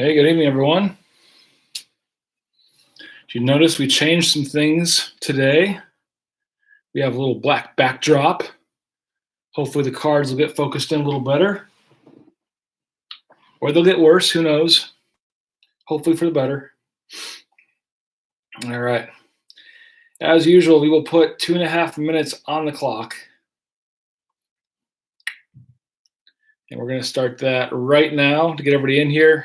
Hey, good evening, everyone. Did you notice we changed some things today? We have a little black backdrop. Hopefully the cards will get focused in a little better. Or they'll get worse, who knows? Hopefully for the better. All right. As usual, we will put 2.5 minutes on the clock. And we're going to start that right now to get everybody in here.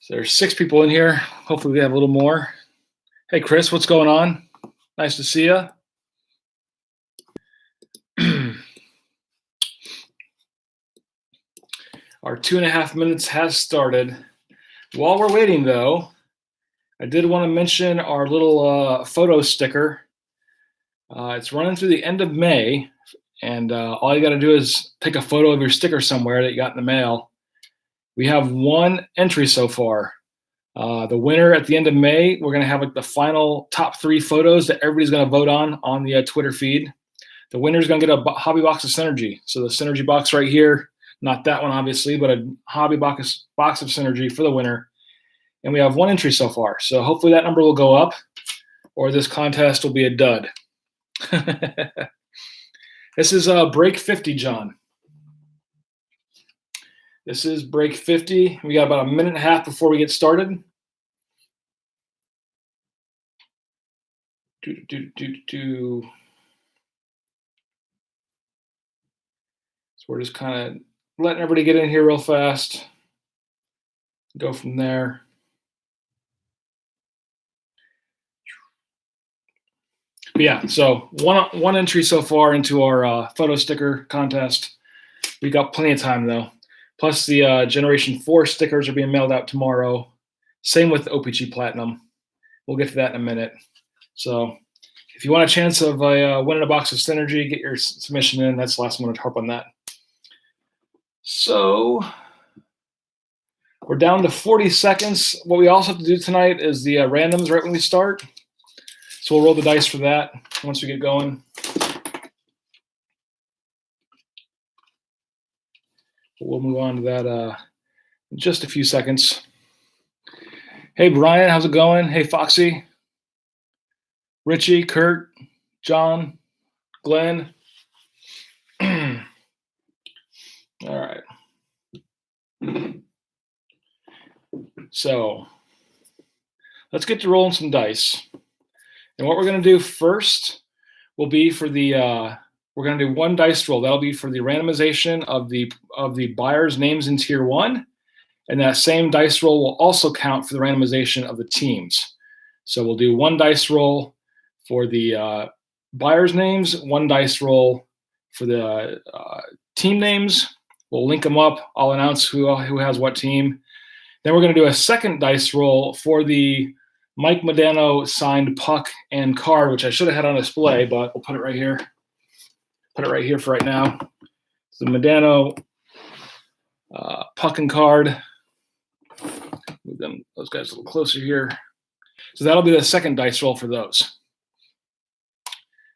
So there's 6 people in here. Hopefully we have a little more. Hey, Chris, what's going on? Nice to see you. Our 2.5 minutes has started. While we're waiting, though, I did want to mention our little photo sticker. It's running through the end of May, and all you got to do is take a photo of your sticker somewhere that you got in the mail. We have 1 entry so far. The winner at the end of May, we're going to have like the final top 3 photos that everybody's going to vote on the Twitter feed. The winner's going to get a hobby box of Synergy. So the Synergy box right here, not that one obviously, but a hobby box of Synergy for the winner. And we have 1 entry so far. So hopefully that number will go up, or this contest will be a dud. This is break 50, John. This is break 50. We got about 1.5 minutes before we get started. So we're just kind of letting everybody get in here real fast. Go from there. But yeah, so one entry so far into our photo sticker contest. We got plenty of time though. Plus the Generation 4 stickers are being mailed out tomorrow. Same with OPG Platinum. We'll get to that in a minute. So if you want a chance of winning a box of Synergy, get your submission in. That's the last one to harp on that. So we're down to 40 seconds. What we also have to do tonight is the randoms right when we start. So we'll roll the dice for that once we get going. We'll move on to that in just a few seconds. Hey, Brian, how's it going? Hey, Foxy, Richie, Kurt, John, Glenn. All right. So let's get to rolling some dice. And what we're going to do first will be for the we're going to do 1 dice roll. That'll be for the randomization of the buyers' names in Tier 1. And that same dice roll will also count for the randomization of the teams. So we'll do 1 dice roll for the buyers' names, 1 dice roll for the team names. We'll link them up. I'll announce who has what team. Then we're going to do a 2nd dice roll for the Mike Modano signed puck and card, which I should have had on display, but we'll put it right here. Put it right here for right now. It's the Modano puck and card. Move those guys a little closer here. So that'll be the 2nd dice roll for those.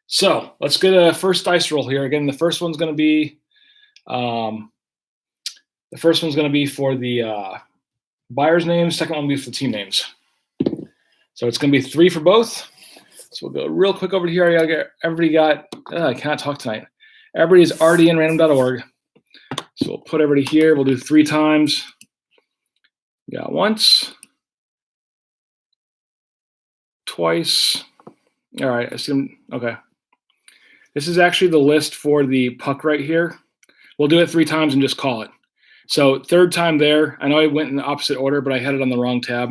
So let's get a first dice roll here. Again, the first one's going to be for the buyer's names. Second one will be for the team names. So it's going to be 3 for both. So we'll go real quick over here. I can't talk tonight. Everybody's already in random.org. So we'll put everybody here. We'll do 3 times. We got once, twice. All right, I see them. Okay. This is actually the list for the puck right here. We'll do it 3 times and just call it. So 3rd time there. I know I went in the opposite order, but I had it on the wrong tab.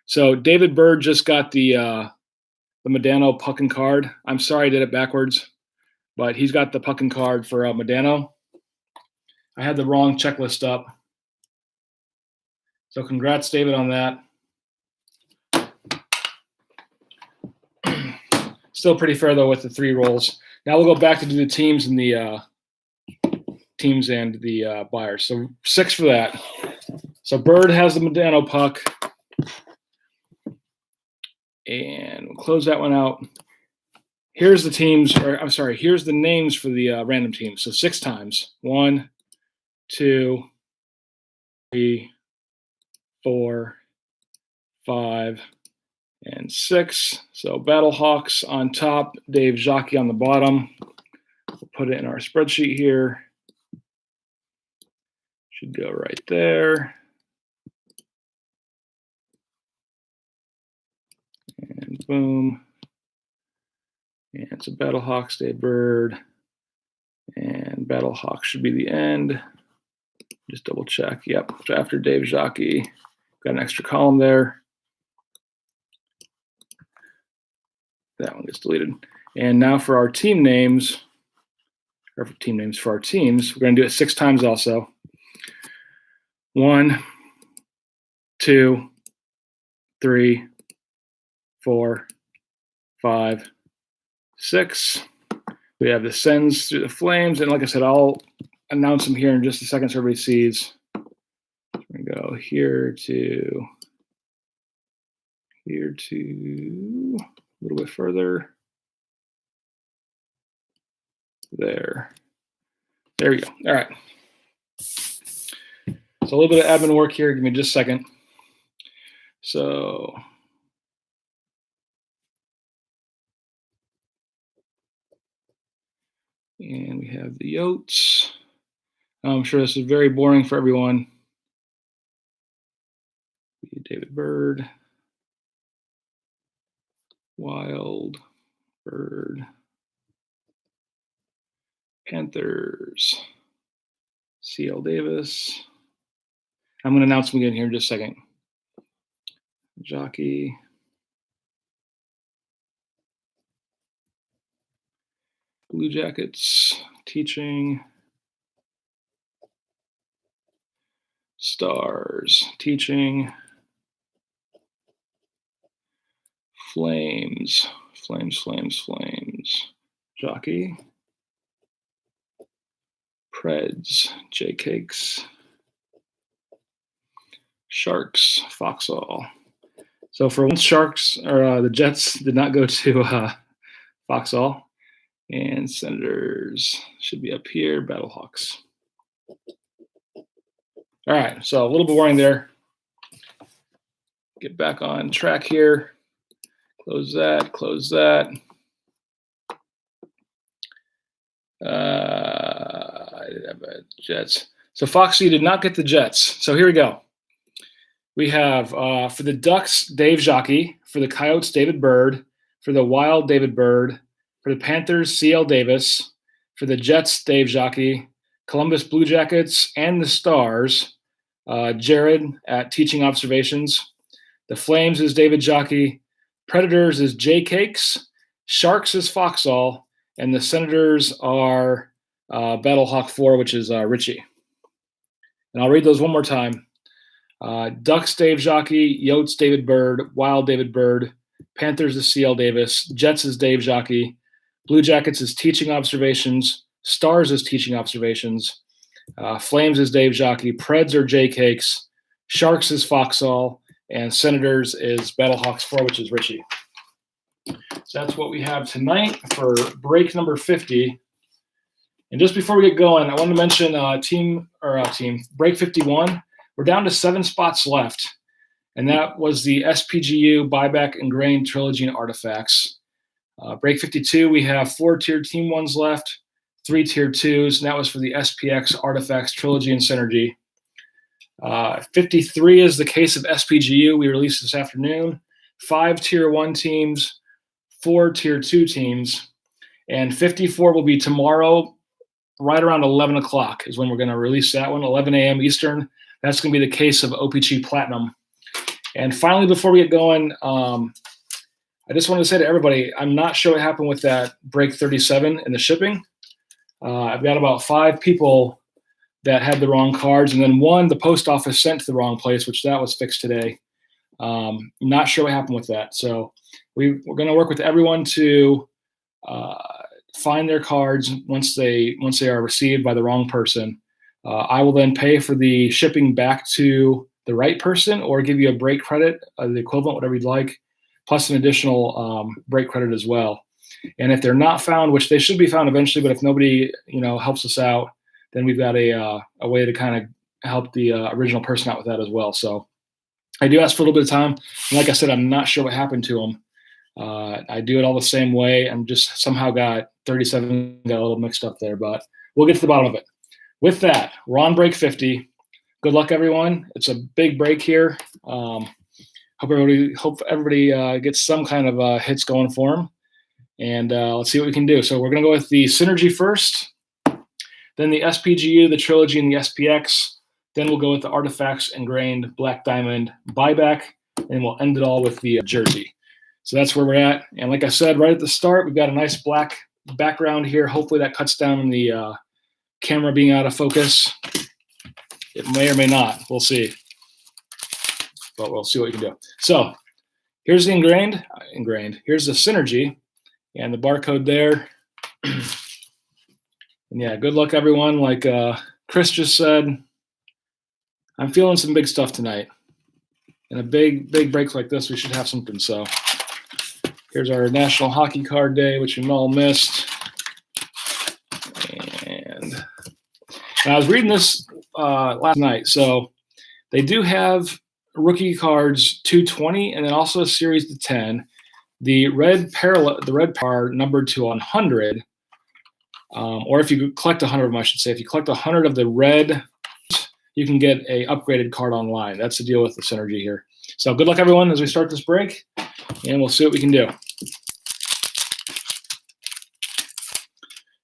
So David Bird just got the Modano puck and card. I'm sorry I did it backwards, but he's got the puck and card for Modano. I had the wrong checklist up. So congrats, David, on that. Still pretty fair, though, with the 3 rolls. Now we'll go back to do the teams and the buyers. So 6 for that. So Bird has the Modano puck. And we'll close that one out. Here's the teams, or I'm sorry, here's the names for the random teams. So 6 times. 1, 2, 3, 4, 5, and 6. So Battlehawks on top, Dave Jockey on the bottom. We'll put it in our spreadsheet here. Should go right there. And boom. And so Battlehawks, Dave Bird, and Battlehawks should be the end. Just double check. Yep. So after Dave Jockey, got an extra column there. That one gets deleted. And now for our team names, or for team names for our teams, we're going to do it 6 times also. 1, 2, 3, 4, 5, 6. We have the sends through the flames, and like I said, I'll announce them here in just a second so everybody sees. We're going to go here to a little bit further. There we go. All right. So a little bit of admin work here. Give me just a second. So and we have the Yotes. I'm sure this is very boring for everyone. David Bird, Wild Bird, Panthers, CL Davis. I'm going to announce them again here in just a second. Jockey, Blue Jackets, teaching, Stars, teaching, Flames, Jockey, Preds, J-Cakes, Sharks, Foxall. So for once, Sharks or the Jets did not go to Foxall, and Senators should be up here. Battlehawks. All right, so a little bit boring there. Get back on track here. Close that. Close that. I did have Jets. So Foxy did not get the Jets. So here we go. We have for the Ducks, Dave Jockey. For the Coyotes, David Bird. For the Wild, David Bird. For the Panthers, CL Davis. For the Jets, Dave Jockey. Columbus Blue Jackets and the Stars, Jared at Teaching Observations. The Flames is David Jockey. Predators is J-Cakes. Sharks is Foxall. And the Senators are Battlehawk 4, which is Richie. And I'll read those one more time. Ducks, Dave Jockey. Yotes, David Bird. Wild, David Bird. Panthers is CL Davis. Jets is Dave Jockey. Blue Jackets is Teaching Observations. Stars is Teaching Observations. Flames is Dave Jockey. Preds are J-Cakes. Sharks is Foxall. And Senators is Battlehawks 4, which is Richie. So that's what we have tonight for break number 50. And just before we get going, I want to mention break 51. We're down to 7 spots left. And that was the SPGU Buyback Ingrained Trilogy and Artifacts. Break 52, we have 4 Tier Team 1s left, 3 Tier 2s, and that was for the SPX Artifacts Trilogy and Synergy. 53 is the case of SPGU we released this afternoon. 5 Tier 1 teams, 4 Tier 2 teams, and 54 will be tomorrow, right around 11 o'clock is when we're going to release that one, 11 a.m. Eastern. That's going to be the case of OPG Platinum. And finally, before we get going, I just wanted to say to everybody, I'm not sure what happened with that break 37 in the shipping. I've got about 5 people that had the wrong cards, and then 1 the post office sent to the wrong place, which that was fixed today. Not sure what happened with that. So we're going to work with everyone to find their cards once they are received by the wrong person. I will then pay for the shipping back to the right person, or give you a break credit, the equivalent, whatever you'd like, plus an additional break credit as well. And if they're not found, which they should be found eventually, but if nobody helps us out, then we've got a way to kind of help the original person out with that as well. So I do ask for a little bit of time. And like I said, I'm not sure what happened to him. I do it all the same way. I'm just somehow got 37 got a little mixed up there, but we'll get to the bottom of it. With that, we're on break 50. Good luck, everyone. It's a big break here. Hope everybody gets some kind of hits going for them. And let's see what we can do. So we're going to go with the Synergy first, then the SPGU, the Trilogy, and the SPX. Then we'll go with the Artifacts, Ingrained, Black Diamond, Buyback, and we'll end it all with the Jersey. So that's where we're at. And like I said, right at the start, we've got a nice black background here. Hopefully that cuts down on the camera being out of focus. It may or may not. We'll see. But we'll see what we can do. So here's the ingrained. Here's the Synergy and the barcode there. And yeah, good luck, everyone. Like Chris just said, I'm feeling some big stuff tonight. And a big break like this, we should have something. So here's our National Hockey Card Day, which you all missed. And I was reading this last night. So they do have rookie cards 220 and then also a series to 10. The red are numbered to 100. Or if you collect 100 of them, I should say. If you collect 100 of the red, you can get a upgraded card online. That's the deal with the Synergy here. So good luck, everyone, as we start this break, and we'll see what we can do.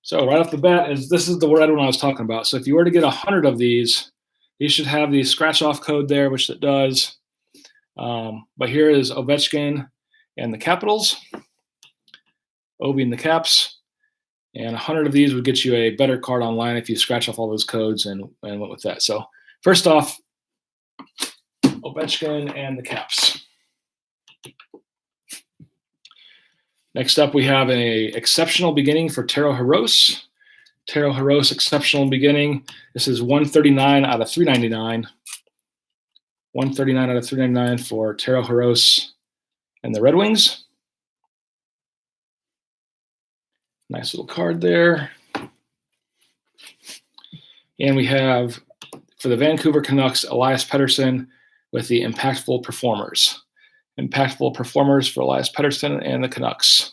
So right off the bat, this is the red one I was talking about. So if you were to get 100 of these, you should have the scratch-off code there, which it does. But here is Ovechkin and the Capitals, Ovi and the Caps. And 100 of these would get you a better card online if you scratch off all those codes and went with that. So first off, Ovechkin and the Caps. Next up, we have an exceptional beginning for Taro Hirose. Taro Hirose exceptional beginning. This is 139 out of 399. 139 out of 399 for Taro Hirose and the Red Wings. Nice little card there. And we have, for the Vancouver Canucks, Elias Pettersson with the Impactful Performers. Impactful Performers for Elias Pettersson and the Canucks.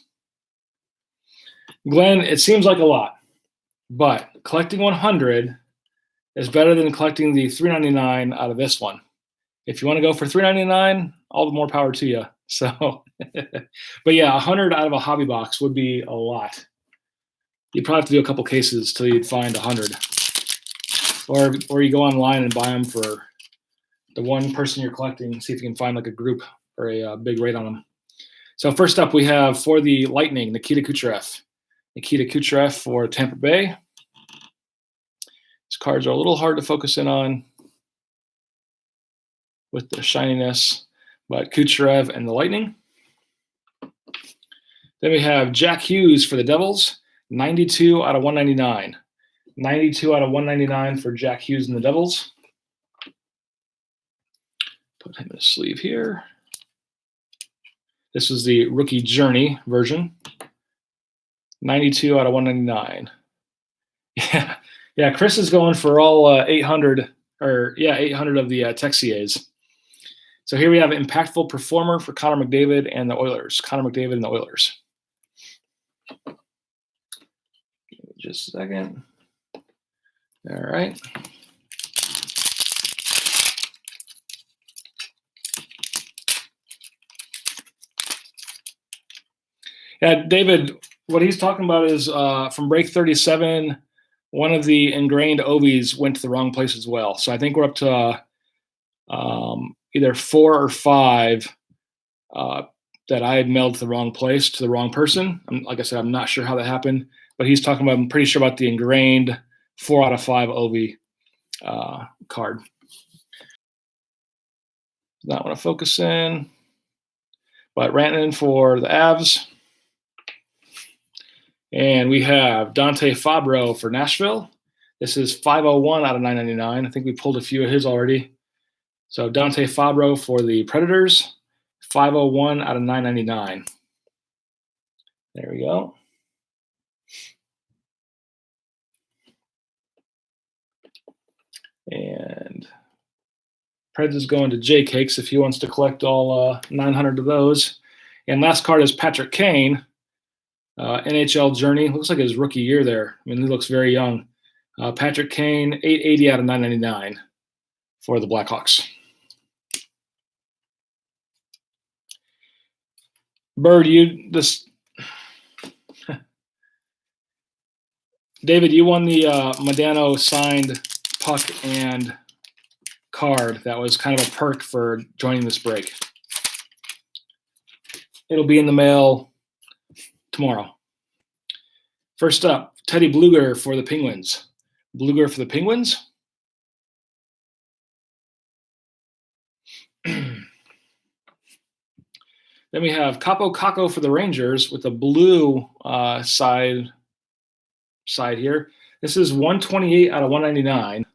Glenn, it seems like a lot, but collecting 100 is better than collecting the 399 out of this one. If you want to go for 399, all the more power to you. So, but yeah, 100 out of a hobby box would be a lot. You'd probably have to do a couple cases till you'd find 100. Or you go online and buy them for the one person you're collecting, see if you can find like a group or a big rate on them. So first up, we have for the Lightning, Nikita Kucherov. Nikita Kucherov for Tampa Bay. These cards are a little hard to focus in on with the shininess, but Kucherov and the Lightning. Then we have Jack Hughes for the Devils, 92 out of 199. 92 out of 199 for Jack Hughes and the Devils. Put him in a sleeve here. This is the Rookie Journey version. 92 out of 199. Yeah, Chris is going for all 800 of the Texiers. So here we have Impactful Performer for Connor McDavid and the Oilers. Connor McDavid and the Oilers. Give me just a second. All right. Yeah, David, what he's talking about is from break 37, one of the ingrained Ovies went to the wrong place as well. So I think we're up to either 4 or 5 that I had mailed to the wrong place, to the wrong person. Like I said, I'm not sure how that happened, but he's talking about, I'm pretty sure about the ingrained 4 out of 5 Ovi card. Not want to focus in, but Rantanen for the Avs. And we have Dante Fabro for Nashville. This is 501 out of 999. I think we pulled a few of his already. So Dante Fabro for the Predators, 501 out of 999. There we go. And Preds is going to J Cakes if he wants to collect all 900 of those. And last card is Patrick Kane, NHL Journey. Looks like his rookie year there. I mean, he looks very young. Patrick Kane, 880 out of 999 for the Blackhawks. Bird, David, you won the Modano signed puck and card. That was kind of a perk for joining this break. It'll be in the mail tomorrow. First up, Teddy Bluger for the Penguins. Bluger for the Penguins. Then we have Capo Caco for the Rangers with the blue side here. This is 128 out of 199.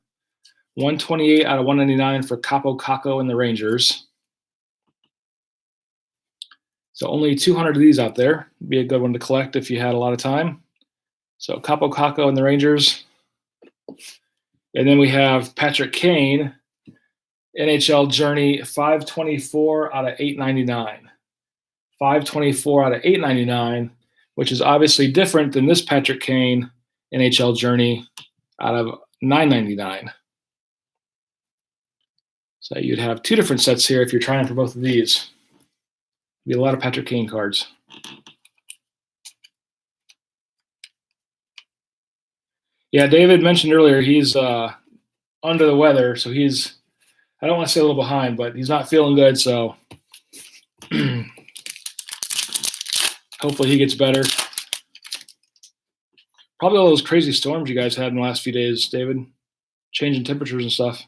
128 out of 199 for Capo Caco and the Rangers. So only 200 of these out there. Be a good one to collect if you had a lot of time. So Capo Caco and the Rangers. And then we have Patrick Kane, NHL Journey, 524 out of 899. 524 out of 899, which is obviously different than this Patrick Kane NHL Journey out of 999. So you'd have two different sets here if you're trying for both of these. Be a lot of Patrick Kane cards. Yeah, David mentioned earlier he's under the weather, so he's, I don't want to say a little behind, but he's not feeling good, so hopefully he gets better. Probably all those crazy storms you guys had in the last few days, David. Changing temperatures and stuff.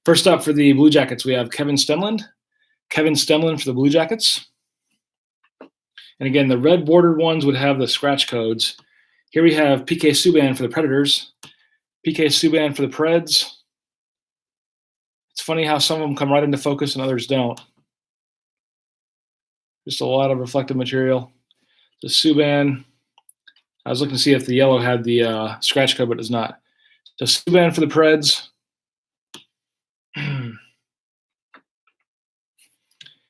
First up for the Blue Jackets, we have Kevin Stenlund. Kevin Stenlund for the Blue Jackets. And again, the red bordered ones would have the scratch codes. Here we have PK Subban for the Predators. PK Subban for the Preds. It's funny how some of them come right into focus and others don't. Just a lot of reflective material. The Subban, I was looking to see if the yellow had the scratch code, but it does not. So Subban for the Preds. And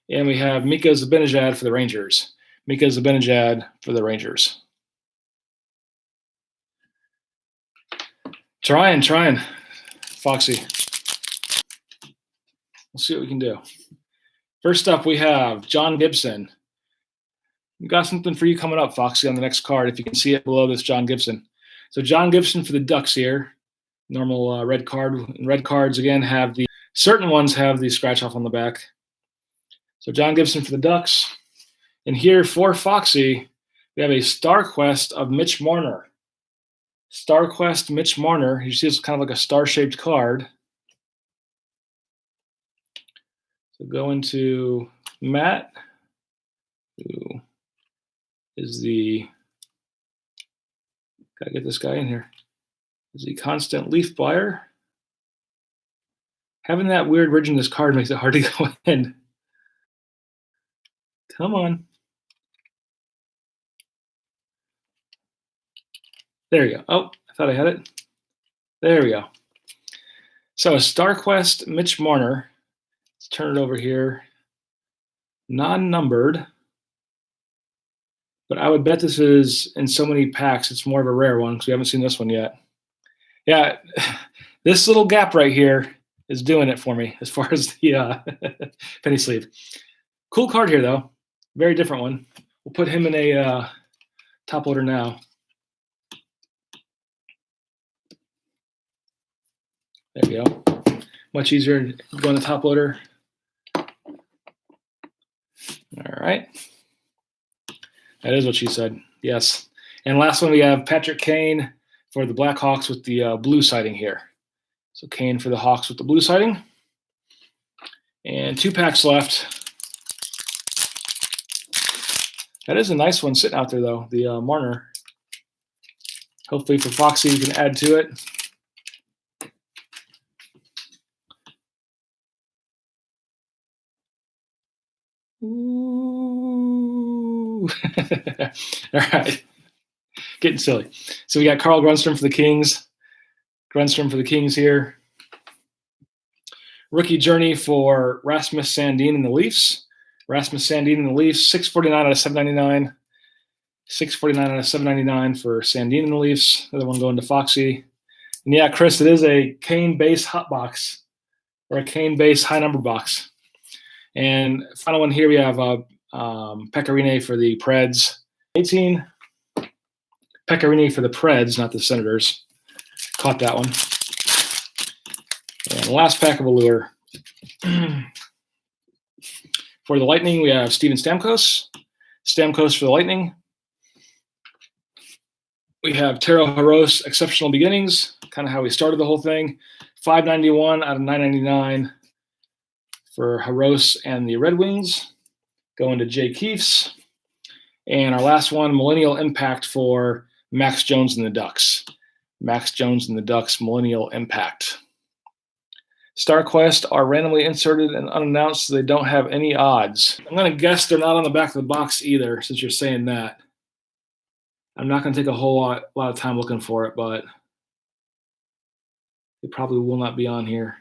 we have Mika Zibanejad for the Rangers. Mika Zibanejad for the Rangers. Trying, Foxy. We'll see what we can do. First up, we have John Gibson. We got something for you coming up, Foxy, on the next card, if you can see it below this John Gibson. So John Gibson for the Ducks here. Normal red card. Red cards, again, have the, certain ones have the scratch off on the back. So John Gibson for the Ducks. And here for Foxy, we have a Star Quest of Mitch Marner. Star Quest Mitch Marner. You see it's kind of like a star-shaped card. So go into Matt, who is the, gotta get this guy in here, is the constant leaf buyer. Having that weird ridge in this card makes it hard to go in. Come on. There you go. Oh, I thought I had it. There we go. So a Star Quest Mitch Marner. Let's turn it over here. Non-numbered. But I would bet this is in so many packs, it's more of a rare one because we haven't seen this one yet. Yeah, this little gap right here is doing it for me as far as the penny sleeve. Cool card here, though. Very different one. We'll put him in a top loader now. There we go. Much easier to go in the top loader. All right. That is what she said. Yes. And last one, we have Patrick Kane for the Blackhawks with the blue siding here. So Kane for the Hawks with the blue siding. And 2 packs left. That is a nice one sitting out there, though, the Marner. Hopefully for Foxy, you can add to it. Ooh. All right. Getting silly. So we got Carl Grunstrom for the Kings. Grunstrom for the Kings here. Rookie journey for Rasmus Sandin and the Leafs. Rasmus Sandin and the Leafs, 649 out of 799. 649 out of 799 for Sandin and the Leafs. The other one going to Foxy. And yeah, Chris, it is a Kane base hot box or a Kane base high number box. And final one here, we have Pecorine for the Preds. 18. Pecorine for the Preds, not the Senators. Caught that one. And last pack of Allure. For the Lightning, we have Steven Stamkos. Stamkos for the Lightning. We have Taro Haros, Exceptional Beginnings, kind of how we started the whole thing. 591 out of 999 for Haros and the Red Wings. Going to Jay Keefe's. And our last one, Millennial Impact for Max Jones and the Ducks. Max Jones and the Ducks, Millennial Impact. StarQuest are randomly inserted and unannounced, so they don't have any odds. I'm going to guess they're not on the back of the box either, since you're saying that. I'm not going to take a whole lot of time looking for it, but it probably will not be on here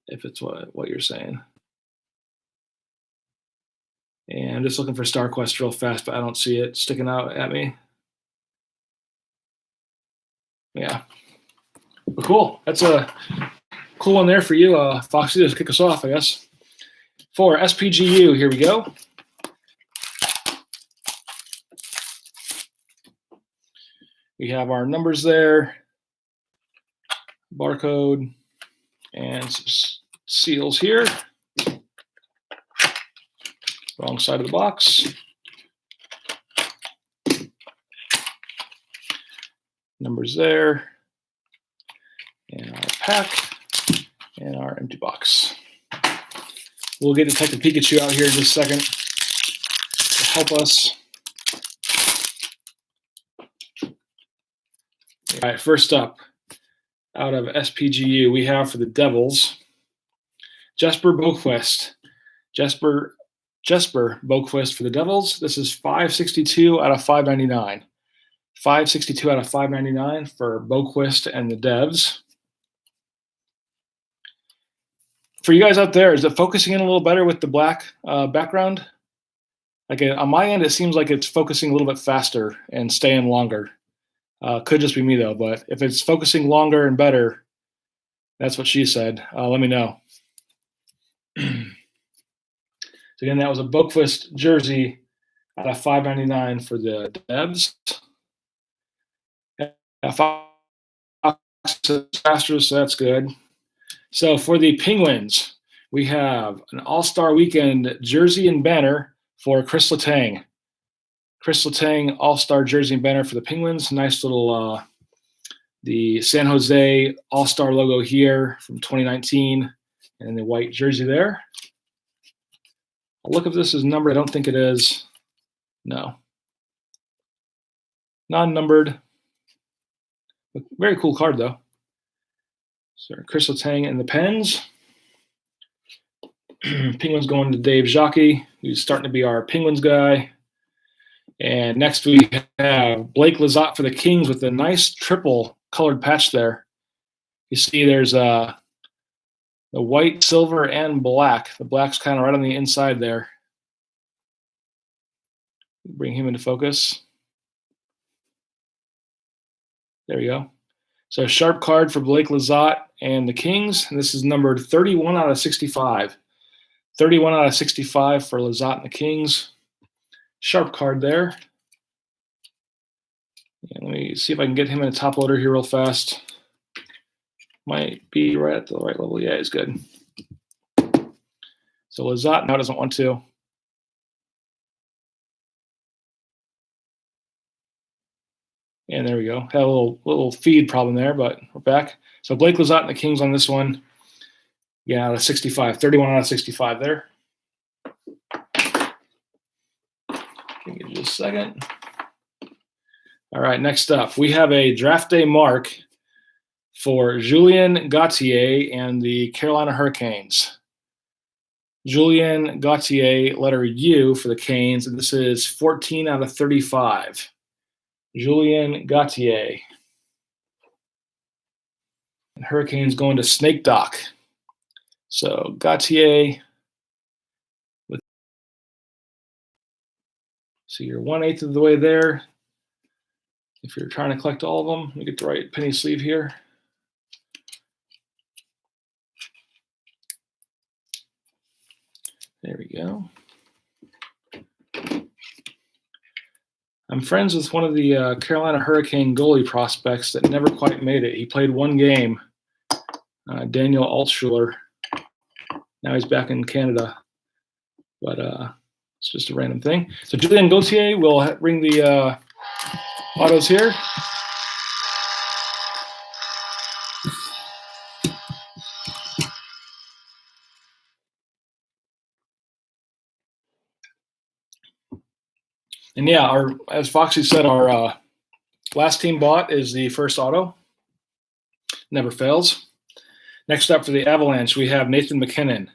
if it's what you're saying. And I'm just looking for StarQuest real fast, but I don't see it sticking out at me. Yeah. But cool. That's a cool one there for you, Foxy, to kick us off, I guess. For SPGU, here we go. We have our numbers there, barcode, and some seals here. Wrong side of the box. Numbers there, and our pack, and our empty box. We'll get Detective Pikachu out here in just a second to help us. All right, first up, out of SPGU, we have for the Devils, Jesper Boquist. Jesper Boquist for the Devils. This is 562 out of 599. 562 out of 599 for Boquist and the Devs. For you guys out there, is it focusing in a little better with the black background? Like on my end, it seems like it's focusing a little bit faster and staying longer. Could just be me though, but if it's focusing longer and better, that's what she said. Let me know. So again, that was a Boquist jersey out of 599 for the Devs. Faster, so that's good. So for the Penguins, we have an All-Star Weekend jersey and banner for Chris Letang. Chris Letang All-Star jersey and banner for the Penguins. Nice little the San Jose All-Star logo here from 2019 and the white jersey there. I'll look if this is numbered. I don't think it is. No. Non-numbered. Very cool card, though. So Chris Letang and the Pens. Penguins going to Dave Jacques, who's starting to be our Penguins guy. And next we have Blake Lizotte for the Kings with a nice triple colored patch there. You see there's the white, silver, and black. The black's kind of right on the inside there. Bring him into focus. There we go. So a sharp card for Blake Lizotte and the Kings. And this is numbered 31 out of 65. 31 out of 65 for Lizotte and the Kings. Sharp card there. And let me see if I can get him in a top loader here real fast. Might be right at the right level. Yeah, he's good. So Lizotte now doesn't want to. And there we go. Had a little feed problem there, but we're back. So Blake Lizotte and the Kings on this one. Yeah, out of 65. 31 out of 65 there. Give me just a second. All right, next up, we have a draft day mark for Julien Gauthier and the Carolina Hurricanes. Julien Gauthier, letter U for the Canes, and this is 14 out of 35. Julien Gauthier. And Hurricanes going to Snake Dock. So Gautier, so you're 1/8 of the way there. If you're trying to collect all of them, let me get the right penny sleeve here. There we go. I'm friends with one of the Carolina Hurricane goalie prospects that never quite made it. He played one game, Daniel Altschuler. Now he's back in Canada, but it's just a random thing. So Julien Gauthier will bring the autos here. And yeah, as Foxy said, our last team bought is the first auto. Never fails. Next up for the Avalanche, we have Nathan MacKinnon.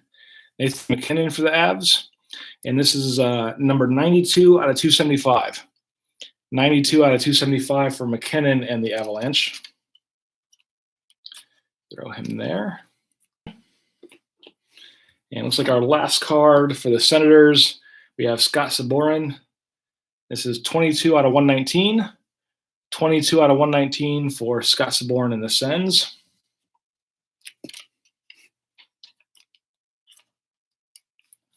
Nathan MacKinnon for the Avs. And this is number 92 out of 275. 92 out of 275 for MacKinnon and the Avalanche. Throw him there. And looks like our last card for the Senators, we have Scott Sabourin. This is 22 out of 119. 22 out of 119 for Scott Sabourin and the Sens.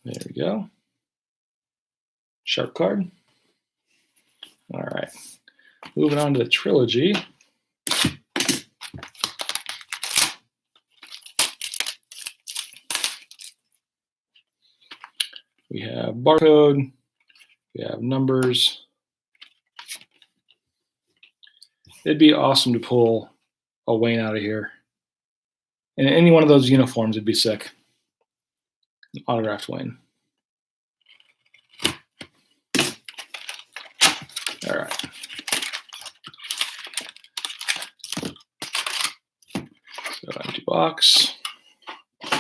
There we go. Sharp card. All right. Moving on to the Trilogy. We have barcode. We have numbers. It'd be awesome to pull a Wayne out of here. In any one of those uniforms, it'd be sick. An autographed Wayne. All right. So empty box. All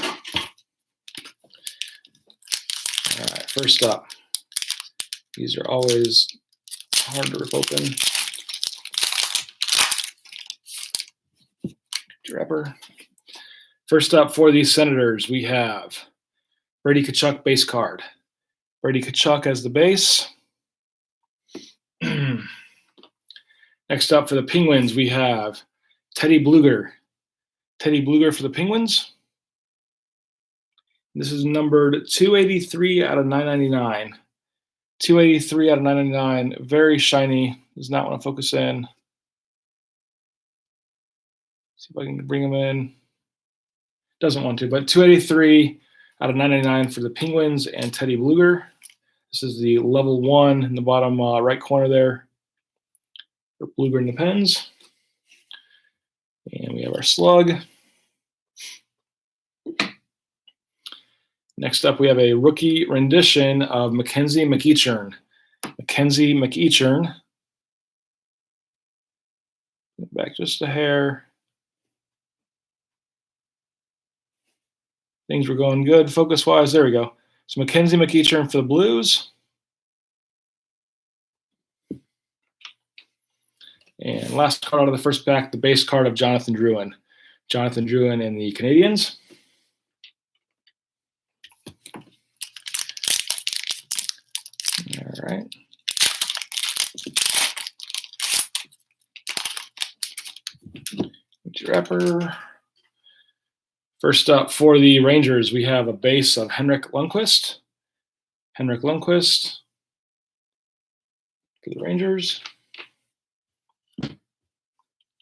right, first up. These are always hard to rip open. Draper. First up for these Senators, we have Brady Tkachuk base card. Brady Tkachuk as the base. Next up for the Penguins, we have Teddy Bluger. Teddy Bluger for the Penguins. This is numbered 283 out of 999. 283 out of 999. Very shiny. Does not want to focus in. See if I can bring him in. Doesn't want to, but 283 out of 999 for the Penguins and Teddy Bluger. This is the level 1 in the bottom right corner there for Bluger and the Pens. And we have our slug. Next up, we have a rookie rendition of Mackenzie McEachern. Mackenzie McEachern. Back just a hair. Things were going good focus-wise. There we go. So Mackenzie McEachern for the Blues. And last card out of the first pack, the base card of Jonathan Drouin. Jonathan Drouin and the Canadiens. All right. Wrapper. First up for the Rangers, we have a base of Henrik Lundqvist. Henrik Lundqvist for the Rangers. We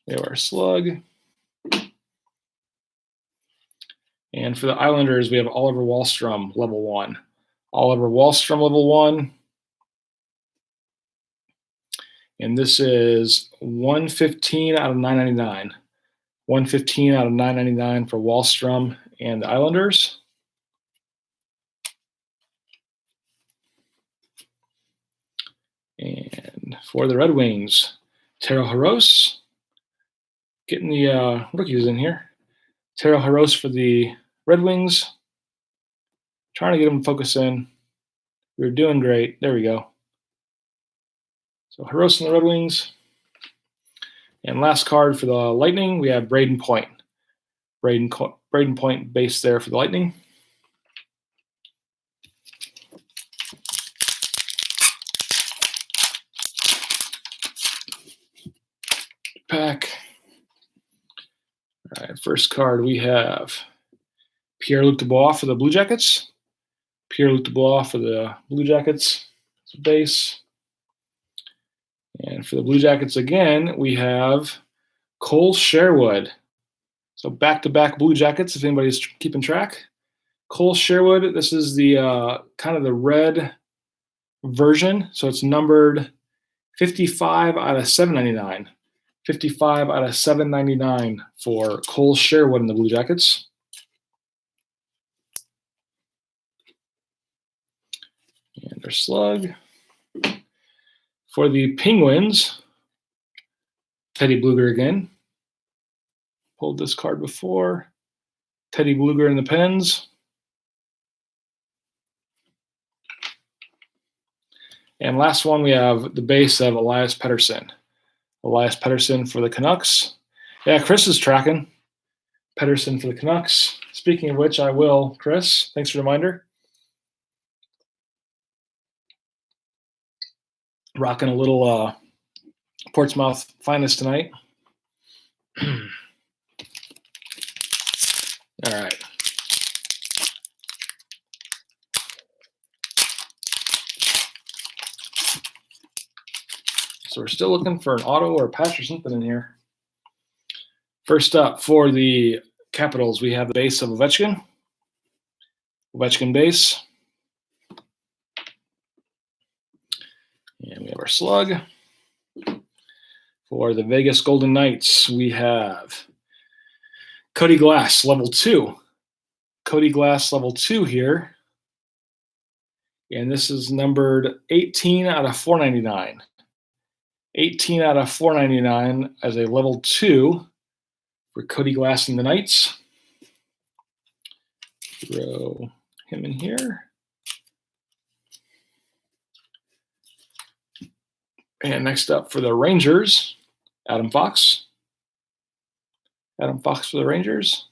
have our slug. And for the Islanders, we have Oliver Wahlstrom, level 1. Oliver Wahlstrom, level 1. And this is 115 out of 999. 115 out of 999 for Wahlstrom and the Islanders. And for the Red Wings, Taro Haros. Getting the rookies in here. Taro Haros for the Red Wings. Trying to get them to focus in. We're doing great. There we go. So Haros and the Red Wings. And last card for the Lightning, we have Braden Point. Braden Point base there for the Lightning. Pack. All right, first card we have Pierre-Luc Dubois for the Blue Jackets. Pierre-Luc Dubois for the Blue Jackets base. And for the Blue Jackets again, we have Cole Sherwood. So back-to-back Blue Jackets, if anybody's keeping track. Cole Sherwood, this is the kind of the red version. So it's numbered 55 out of 799. 55 out of 799 for Cole Sherwood in the Blue Jackets. And our slug. For the Penguins, Teddy Bluger again. Pulled this card before. Teddy Bluger in the Pens. And last one, we have the base of Elias Pettersson. Elias Pettersson for the Canucks. Yeah, Chris is tracking. Pettersson for the Canucks. Speaking of which, I will, Chris. Thanks for the reminder. Rocking a little Portsmouth Finest tonight. All right. So we're still looking for an auto or a patch or something in here. First up, for the Capitals, we have the base of Ovechkin. Ovechkin base. And we have our slug. For the Vegas Golden Knights, we have Cody Glass, level 2. Cody Glass, level 2 here. And this is numbered 18 out of 499. 18 out of 499 as a level 2 for Cody Glass and the Knights. Throw him in here. And next up for the Rangers, Adam Fox. Adam Fox for the Rangers.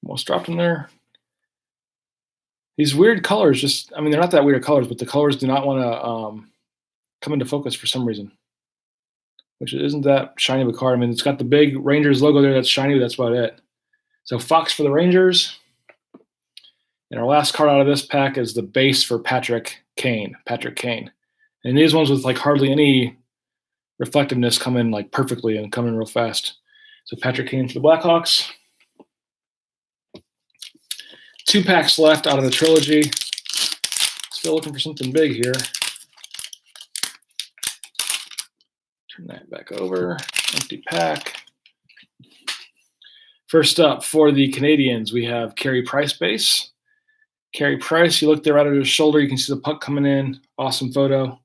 Almost dropped in there. These weird colors, they're not that weird colors, but the colors do not want to come into focus for some reason, which isn't that shiny of a card. I mean, it's got the big Rangers logo there that's shiny, but that's about it. So Fox for the Rangers. And our last card out of this pack is the base for Patrick Kane. And these ones with like hardly any reflectiveness come in like perfectly and come in real fast. So Patrick Kane for the Blackhawks. 2 packs left out of the Trilogy. Still looking for something big here. Turn that back over. Empty pack. First up for the Canadians, we have Carey Price base. Carey Price, you look there right at his shoulder, you can see the puck coming in. Awesome photo.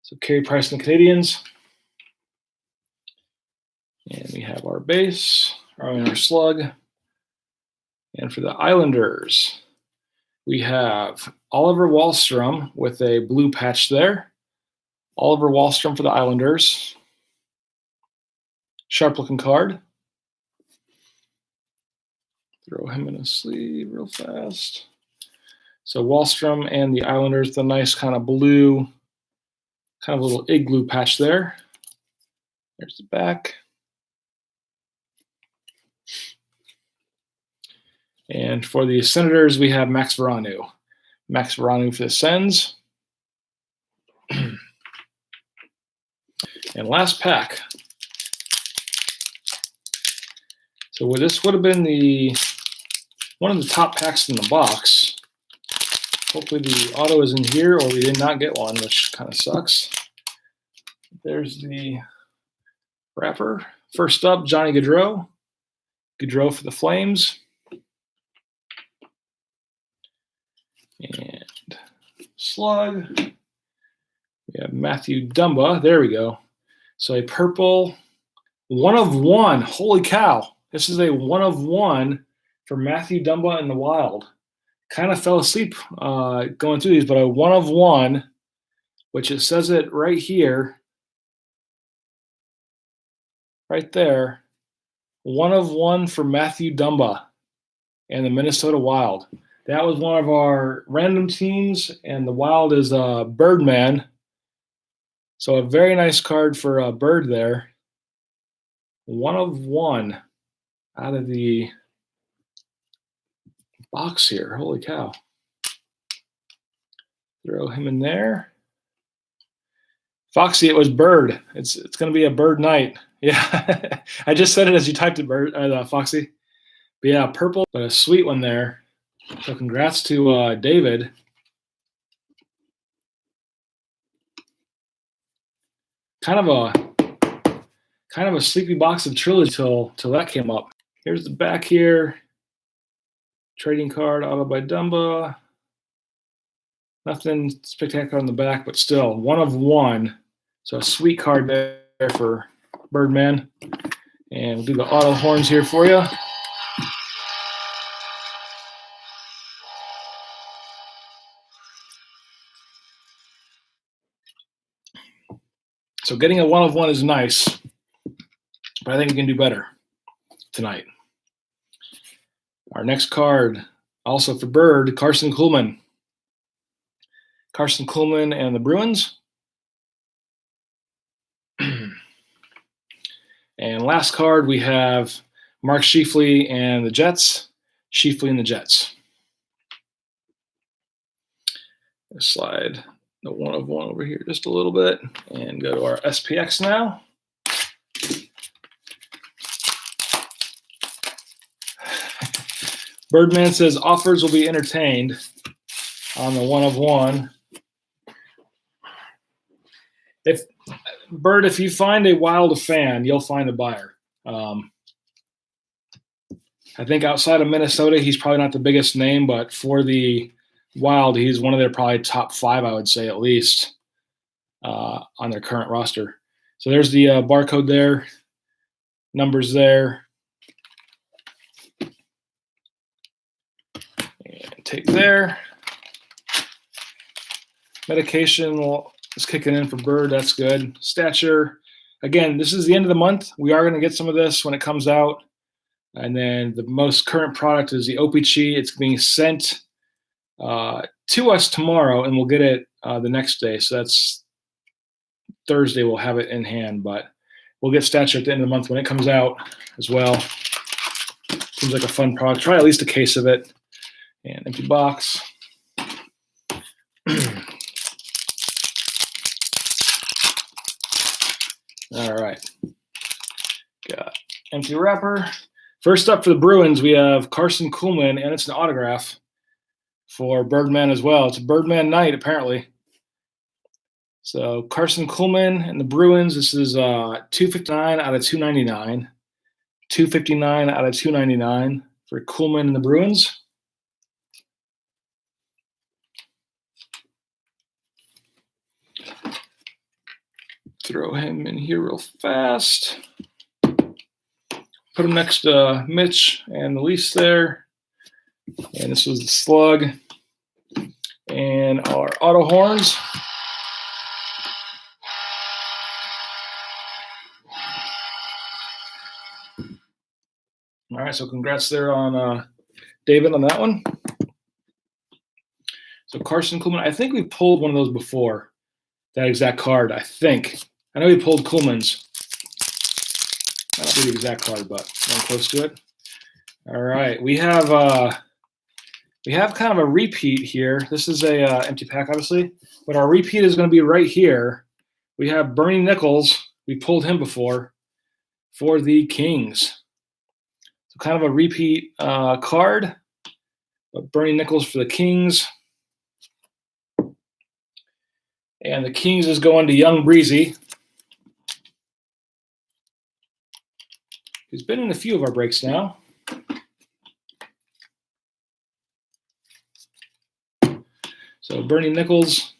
So Carey Price and the Canadians. And we have our base, our slug. And for the Islanders, we have Oliver Wahlstrom with a blue patch there. Oliver Wahlstrom for the Islanders. Sharp looking card. Throw him in a sleeve real fast. So Wahlstrom and the Islanders, the nice kind of blue, kind of little igloo patch there. There's the back. And for the Senators, we have Max Veranu. Max Veranu for the Sens. And last pack. So this would have been one of the top packs in the box. Hopefully the auto is in here, or we did not get one, which kind of sucks. There's the wrapper. First up, Johnny Gaudreau. Gaudreau for the Flames. And slug. We have Matthew Dumba. There we go. So a purple 1 of 1. Holy cow. This is a 1 of 1 for Matthew Dumba in the Wild. Kind of fell asleep going through these, but a 1 of 1, which it says it right here, right there. 1 of 1 for Matthew Dumba and the Minnesota Wild. That was one of our random teams, and the Wild is Birdman. So a very nice card for Bird there. 1 of 1 out of the box here. Holy cow. Throw him in there. Foxy, it was Bird. It's going to be a Bird night. Yeah, I just said it as you typed it, Bird, Foxy. But yeah, purple, but a sweet one there. So congrats to David. Kind of a sleepy box of Trilogy till that came up. Here's the back here. Trading card, auto by Dumba. Nothing spectacular on the back, but still 1 of 1. So a sweet card there for Birdman. And we'll do the auto horns here for you. So getting a 1 of 1 is nice, but I think we can do better tonight. Our next card, also for Bird, Carson Kuhlman. Carson Kuhlman and the Bruins. And last card, we have Mark Scheifele and the Jets. Scheifele and the Jets. Let's slide the 1 of 1 over here just a little bit and go to our SPX now. Birdman says offers will be entertained on the 1 of 1. If you find a Wild fan, you'll find a buyer. I think outside of Minnesota, he's probably not the biggest name, but for the Wild, he's one of their probably top 5, I would say, at least, on their current roster. So there's the barcode there, numbers there. And take there. Medication is kicking in for Bird. That's good. Stature. Again, this is the end of the month. We are going to get some of this when it comes out. And then the most current product is the OPG. It's being sent to us tomorrow, and we'll get it the next day. So that's Thursday. We'll have it in hand, but we'll get Stature at the end of the month when it comes out as well. Seems like a fun product. Try at least a case of it. And empty box. All right. Got empty wrapper. First up for the Bruins, we have Carson Kuhlman, and it's an autograph for Birdman as well. It's a Birdman night, apparently. So Carson Kuhlman and the Bruins, this is 259 out of 299. 259 out of 299 for Kuhlman and the Bruins. Throw him in here real fast. Put him next to Mitch and Elise there. And this was the slug. And our auto horns. All right, so congrats there on David on that one. So Carson Kuhlman, I think we pulled one of those before, that exact card, I think. I know we pulled Kuhlman's. Not the exact card, but I'm close to it. All right, we have kind of a repeat here. This is a empty pack, obviously, but our repeat is going to be right here. We have Bernie Nichols. We pulled him before for the Kings. So kind of a repeat card, but Bernie Nichols for the Kings. And the Kings is going to Young Breezy. He's been in a few of our breaks now. So Bernie Nichols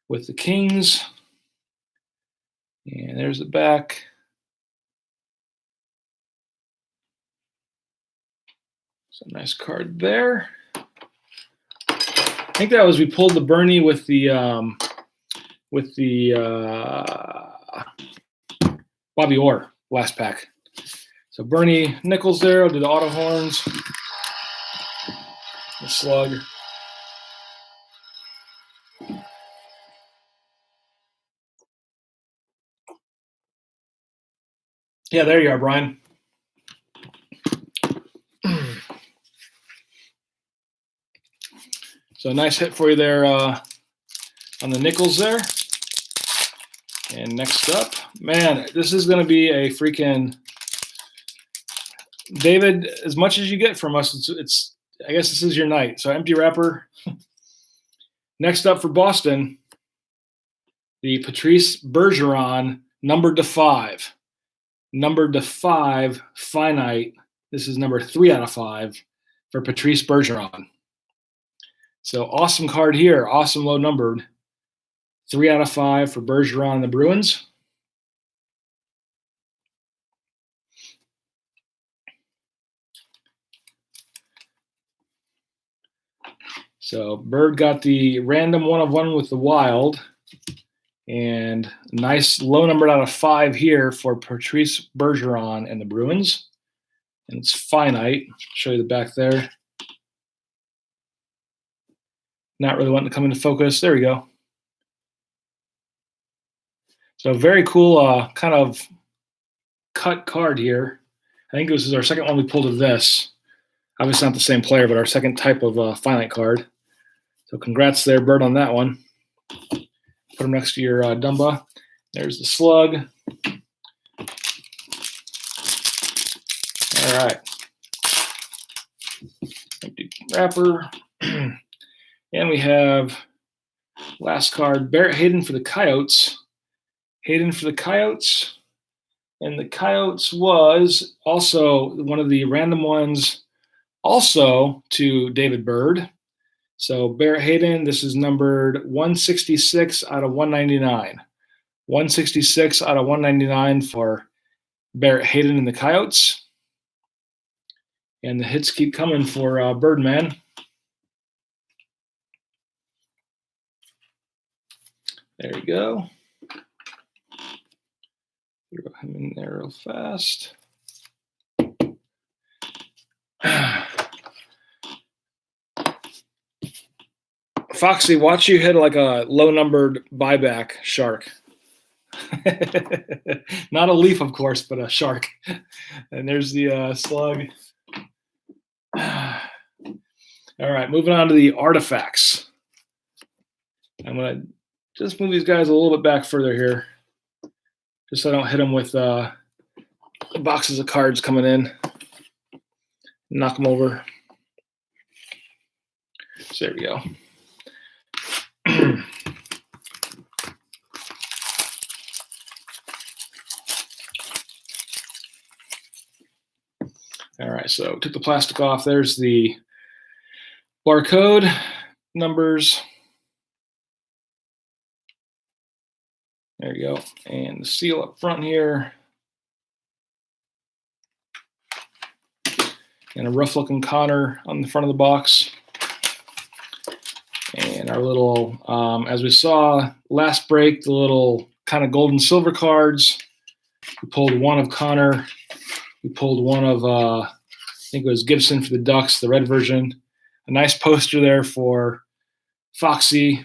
with the Kings. And there's the back. So nice card there. I think that was we pulled the Bernie with the Bobby Orr last pack. So Bernie Nichols there. I'll do the auto horns. The slug. Yeah, there you are, Brian. So nice hit for you there on the Nichols there. And next up, man, this is going to be a freaking David. As much as you get from us, it's I guess this is your night. So empty wrapper. Next up for Boston, the Patrice Bergeron numbered to 5. Numbered to 5 finite. This is number 3 out of 5 for Patrice Bergeron. So awesome card here. Awesome low numbered. 3 out of 5 for Bergeron and the Bruins. So Bird got the random 1 of 1 with the Wild. And nice low numbered out of 5 here for Patrice Bergeron and the Bruins. And it's finite. Show you the back there. Not really wanting to come into focus. There we go. So very cool kind of cut card here. I think this is our second one we pulled of this. Obviously not the same player, but our second type of finite card. So congrats there, Bird, on that one. Put them next to your Dumba. There's the slug. All right. Empty wrapper. And we have last card, Barrett Hayden for the Coyotes. Hayden for the Coyotes. And the Coyotes was also one of the random ones also to David Bird. So Barrett Hayden, this is numbered 166 out of 199. 166 out of 199 for Barrett Hayden and the Coyotes. And the hits keep coming for Birdman. There you go. Throw him in there real fast. Foxy, watch you hit like a low-numbered buyback shark. Not a leaf, of course, but a shark. And there's the slug. All right, moving on to the artifacts. I'm going to just move these guys a little bit back further here, just so I don't hit them with boxes of cards coming in. Knock them over. So there we go. All right, so took the plastic off. There's the barcode numbers. There you go. And the seal up front here. And a rough looking Connor on the front of the box. And our little, as we saw last break, the little kind of gold and silver cards. We pulled one of Connor. We pulled one of, I think it was Gibson for the Ducks, the red version. A nice poster there for Foxy.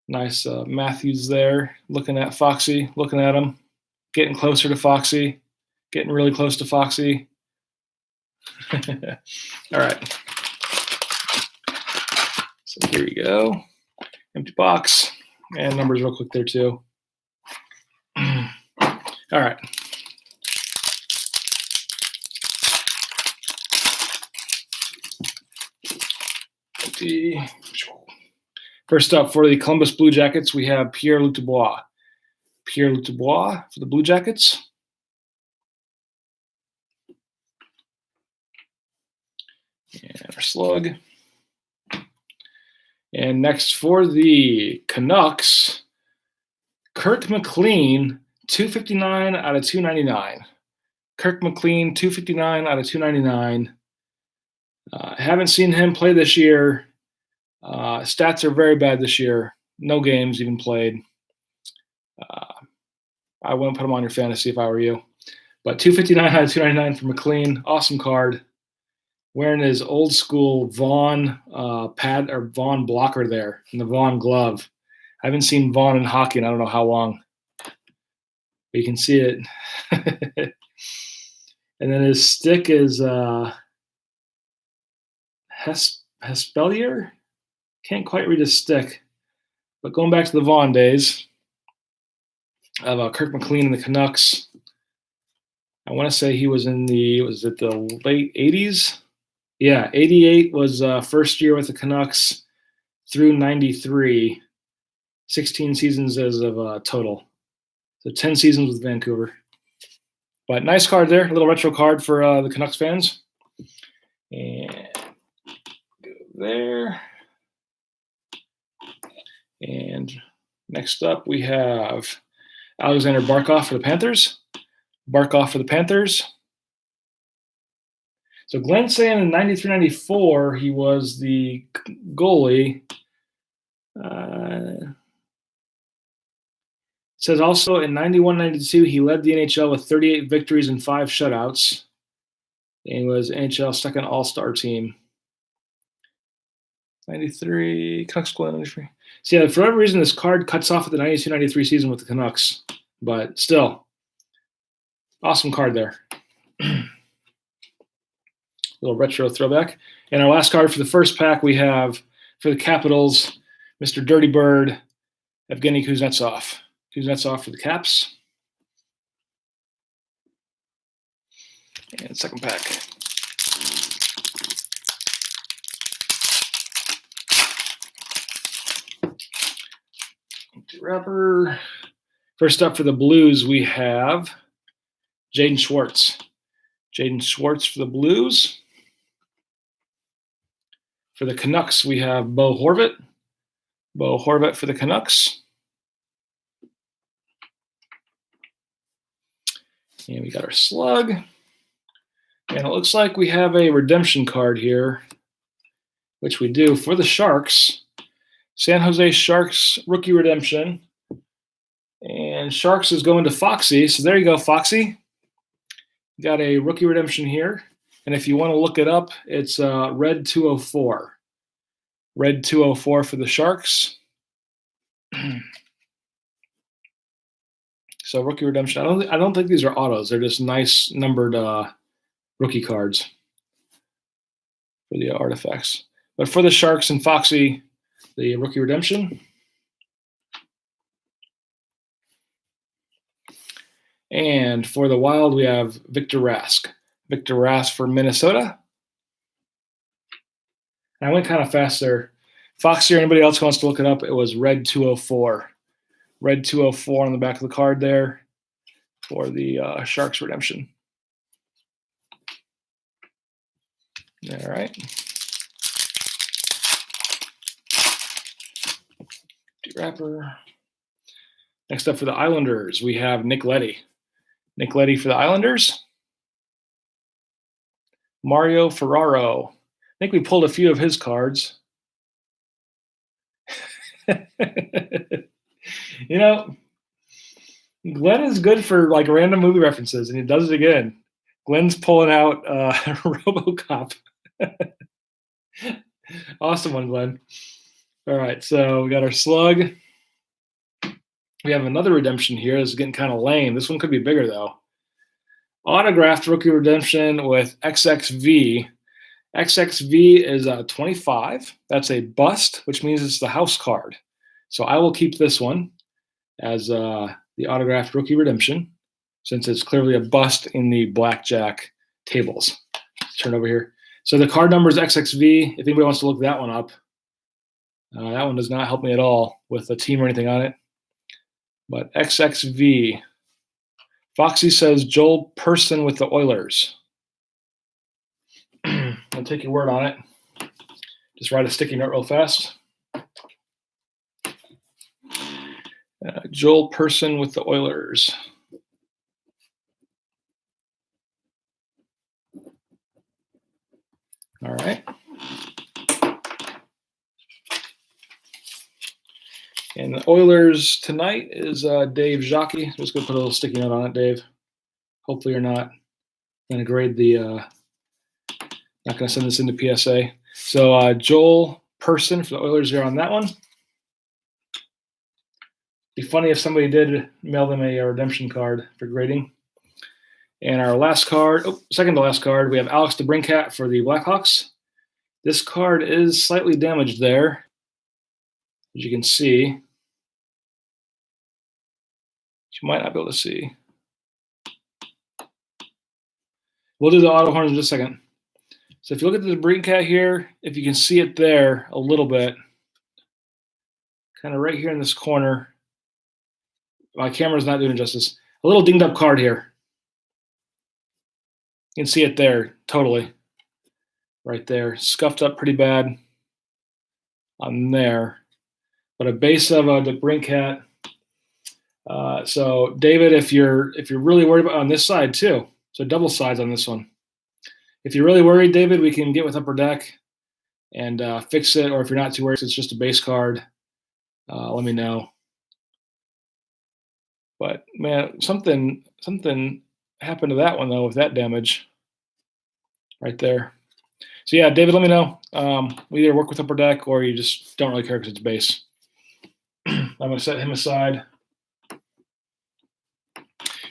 Nice Matthews there, looking at Foxy, looking at him, getting closer to Foxy, getting really close to Foxy. All right. So here we go. Empty box. And numbers real quick there too. All right. Empty. First up for the Columbus Blue Jackets, we have Pierre-Luc Dubois. Pierre-Luc Dubois for the Blue Jackets. And our slug. And next for the Canucks, Kirk McLean, 259 out of 299. Kirk McLean, 259 out of 299. Haven't seen him play this year. Stats are very bad this year. No games even played. I wouldn't put him on your fantasy if I were you. But 259 out of 299 for McLean. Awesome card. Wearing his old school Vaughn pad or Vaughn blocker there and the Vaughn glove. I haven't seen Vaughn in hockey in I don't know how long. But you can see it. And then his stick is Hespelier. Can't quite read his stick. But going back to the Vaughn days of Kirk McLean and the Canucks, I want to say he was in the late 80s? Yeah, 88 was first year with the Canucks through 93. 16 seasons as of total. So 10 seasons with Vancouver. But nice card there, a little retro card for the Canucks fans. And go there. And next up we have Alexander Barkov for the Panthers. Barkov for the Panthers. So Glenn saying in 93-94 he was the goalie. It says also in 91-92 he led the NHL with 38 victories and 5 shutouts. And he was NHL's second All-Star team. 93, Canucks goalie 93. So yeah, for whatever reason this card cuts off at the 92-93 season with the Canucks. But still, awesome card there. Little retro throwback. And our last card for the first pack we have for the Capitals, Mr. Dirty Bird, Evgeny Kuznetsov. Kuznetsov for the Caps. And second pack. Empty wrapper. First up for the Blues, we have Jaden Schwartz. Jaden Schwartz for the Blues. For the Canucks, we have Bo Horvat. Bo Horvat for the Canucks. And we got our slug. And it looks like we have a redemption card here, which we do for the Sharks. San Jose Sharks rookie redemption. And Sharks is going to Foxy. So there you go, Foxy. Got a rookie redemption here. And if you want to look it up, it's Red 204. Red 204 for the Sharks. So rookie redemption. I don't think these are autos. They're just nice numbered rookie cards for the artifacts. But for the Sharks and Foxy, the rookie redemption. And for the Wild, we have Victor Rask. Victor Rask for Minnesota. And I went kind of fast there. Foxy or anybody else who wants to look it up, it was Red 204. Red 204 on the back of the card there for the Sharks redemption. All right. Wrapper. Next up for the Islanders, we have Nick Leddy. Nick Leddy for the Islanders. Mario Ferraro. I think we pulled a few of his cards. You know, Glenn is good for like random movie references, and he does it again. Glenn's pulling out RoboCop. Awesome one, Glenn. All right, so we got our slug. We have another redemption here. This is getting kind of lame. This one could be bigger, though. Autographed rookie redemption with XXV. XXV is 25. That's a bust, which means it's the house card. So I will keep this one as the autographed rookie redemption, since it's clearly a bust in the blackjack tables. Let's turn over here. So the card number is XXV. If anybody wants to look that one up, that one does not help me at all with a team or anything on it. But XXV. Foxy says Joel Person with the Oilers. I'll take your word on it. Just write a sticky note real fast. Joel Person with the Oilers. All right. And the Oilers tonight is Dave Jockey. Just going to put a little sticky note on it, Dave. Hopefully you're not going to grade the, not going to send this into PSA. So Joel Person for the Oilers here on that one. Be funny if somebody did mail them a redemption card for grading. And our last card, second to last card, we have Alex DeBrincat for the Blackhawks. This card is slightly damaged there, as you can see. You might not be able to see. We'll do the auto horns in just a second. So if you look at the DeBrincat here, if you can see it there a little bit, kind of right here in this corner. My camera's not doing it justice. A little dinged up card here. You can see it there, totally. Right there, scuffed up pretty bad on there. But a base of the DeBrincat. So David, if you're really worried about on this side too, so double sides on this one. If you're really worried, David, we can get with Upper Deck and fix it. Or if you're not too worried, it's just a base card. Let me know. But man, something happened to that one though with that damage right there. So yeah, David, let me know. We either work with Upper Deck or you just don't really care because it's base. I'm going to set him aside.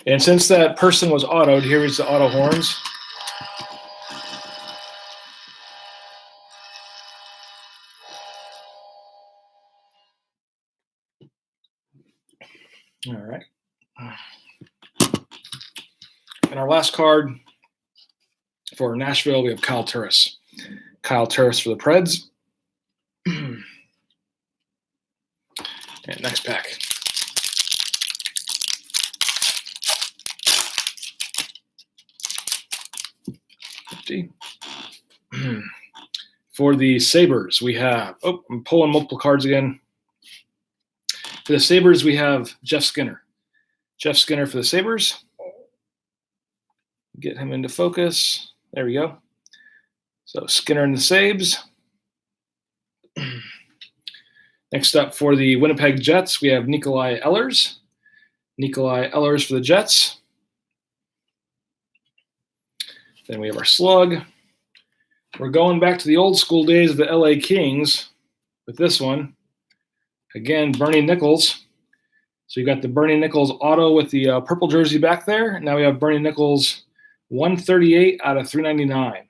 And since that person was autoed, here is the auto horns. All right. And our last card for Nashville, we have Kyle Turris. Kyle Turris for the Preds. And next pack. For the Sabres, we have, I'm pulling multiple cards again. For the Sabres, we have Jeff Skinner. Jeff Skinner for the Sabres. Get him into focus. There we go. So Skinner and the Sabres. Next up for the Winnipeg Jets, we have Nikolai Ehlers. Nikolai Ehlers for the Jets. Then we have our slug. We're going back to the old school days of the LA Kings with this one. Again, Bernie Nichols. So you got the Bernie Nichols auto with the purple jersey back there. Now we have Bernie Nichols 138 out of 399.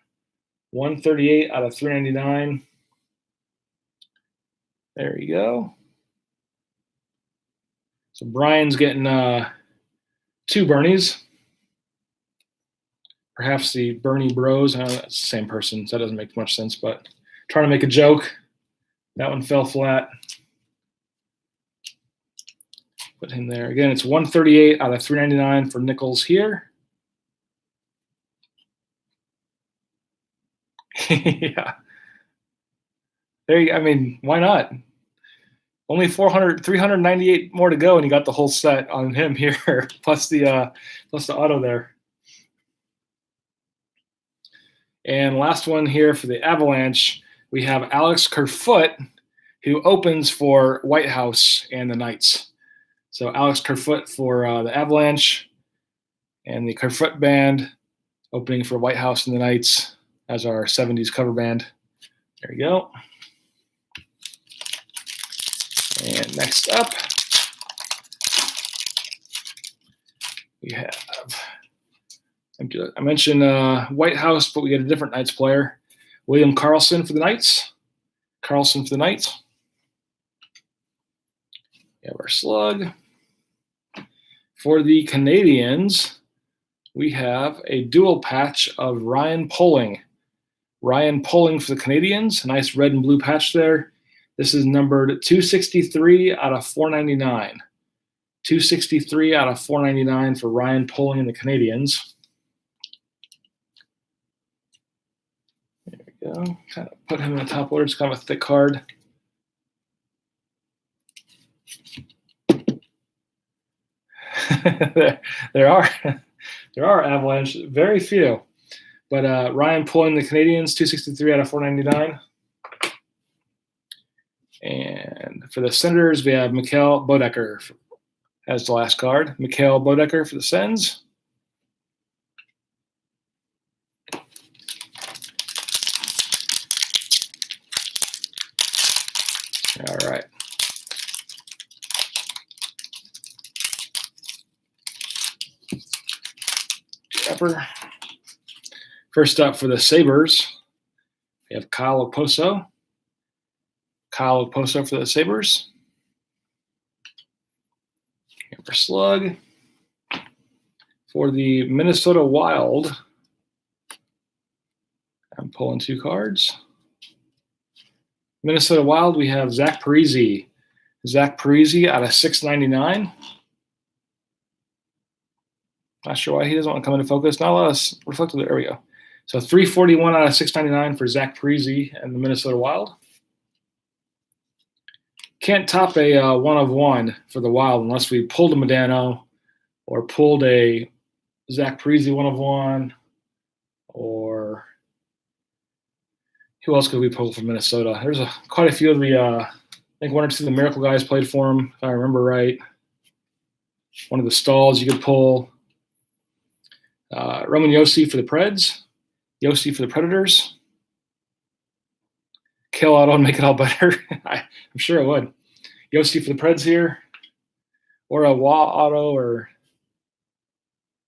138 out of 399. There you go. So Brian's getting 2 Bernies. Perhaps the Bernie Bros. That's the same person, so that doesn't make much sense, but trying to make a joke. That one fell flat. Put him there. Again, it's 138 out of 399 for Nichols here. Yeah. There you go. I mean, why not? Only 398 more to go, and you got the whole set on him here, plus the auto there. And last one here for the Avalanche, we have Alex Kerfoot, who opens for Whitehouse and the Knights. So Alex Kerfoot for the Avalanche and the Kerfoot Band opening for Whitehouse and the Knights as our 70s cover band. There you go. And next up, we have, I mentioned Whitehouse, but we get a different Knights player. William Karlsson for the Knights. Karlsson for the Knights. We have our slug. For the Canadiens, we have a dual patch of Ryan Poehling. Ryan Poehling for the Canadiens. A nice red and blue patch there. This is numbered 263 out of 499. 263 out of 499 for Ryan Poehling and the Canadiens. There we go. Kind of put him in the top order. It's kind of a thick card. there are Avalanche, very few. But Ryan Poehling, the Canadiens, 263 out of 499. And for the Senators, we have Mikhail Bodecker as the last card. Mikhail Bodecker for the Sens. All right. Pepper. First up for the Sabres, we have Kyle Okposo. Kyle Okposo for the Sabres. And for Slug. For the Minnesota Wild, I'm pulling 2 cards. Minnesota Wild, we have Zach Parise. Zach Parise out of 699. Not sure why he doesn't want to come into focus. Not a lot of reflective. There we go. So 341 out of 699 for Zach Parise and the Minnesota Wild. Can't top a 1 of 1 for the Wild unless we pulled a Modano or pulled a Zach Parise 1 of 1, or who else could we pull from Minnesota? There's quite a few of the, I think 1 or 2 of the Miracle guys played for him, if I remember right. One of the Stalls you could pull. Roman Josi for the Preds. Josi for the Predators. Kill auto and make it all better. I'm sure it would. Josi for the Preds here. Or a Wah auto or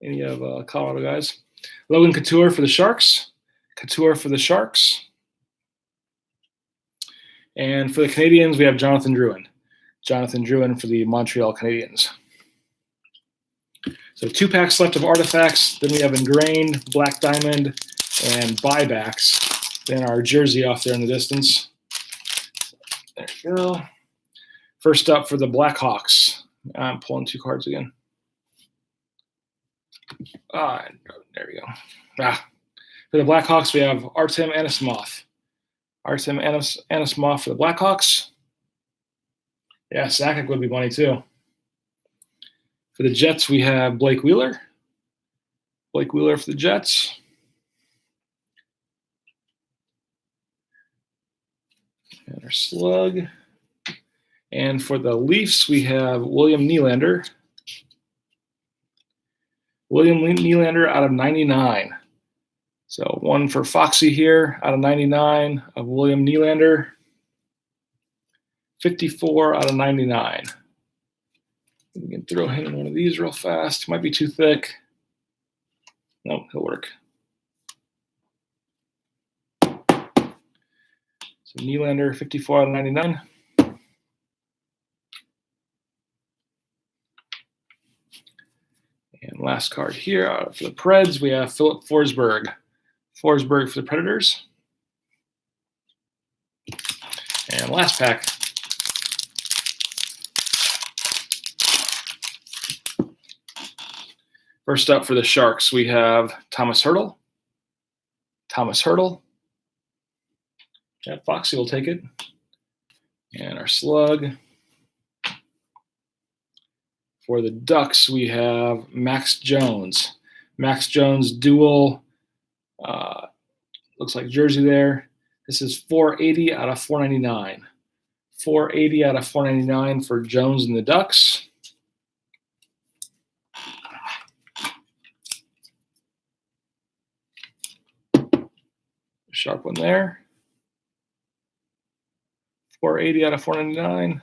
any of Colorado guys. Logan Couture for the Sharks. Couture for the Sharks. And for the Canadiens, we have Jonathan Drouin. Jonathan Drouin for the Montreal Canadiens. So 2 packs left of Artifacts. Then we have Ingrained, Black Diamond, and Buybacks. Then our jersey off there in the distance. There you go. First up for the Blackhawks. I'm pulling 2 cards again. There we go. For the Blackhawks, we have Artem Anisimov. Artem Anisimov for the Blackhawks. Yeah, Sakic would be money too. For the Jets, we have Blake Wheeler. Blake Wheeler for the Jets. And our Slug. And for the Leafs, we have William Nylander. William Nylander out of 99. So 1 for Foxy here out of 99 of William Nylander. 54 out of 99. We can throw him in one of these real fast. Might be too thick. No, he'll work. So Nylander, 54 out of 99. And last card here for the Preds, we have Philip Forsberg. Forsberg for the Predators. And last pack. First up for the Sharks, we have Thomas Hertl. Thomas Hertl. Yeah, Foxy will take it. And our Slug. For the Ducks, we have Max Jones. Max Jones dual, looks like jersey there. This is 480 out of 499. 480 out of 499 for Jones and the Ducks. Sharp one there. 480 out of 499.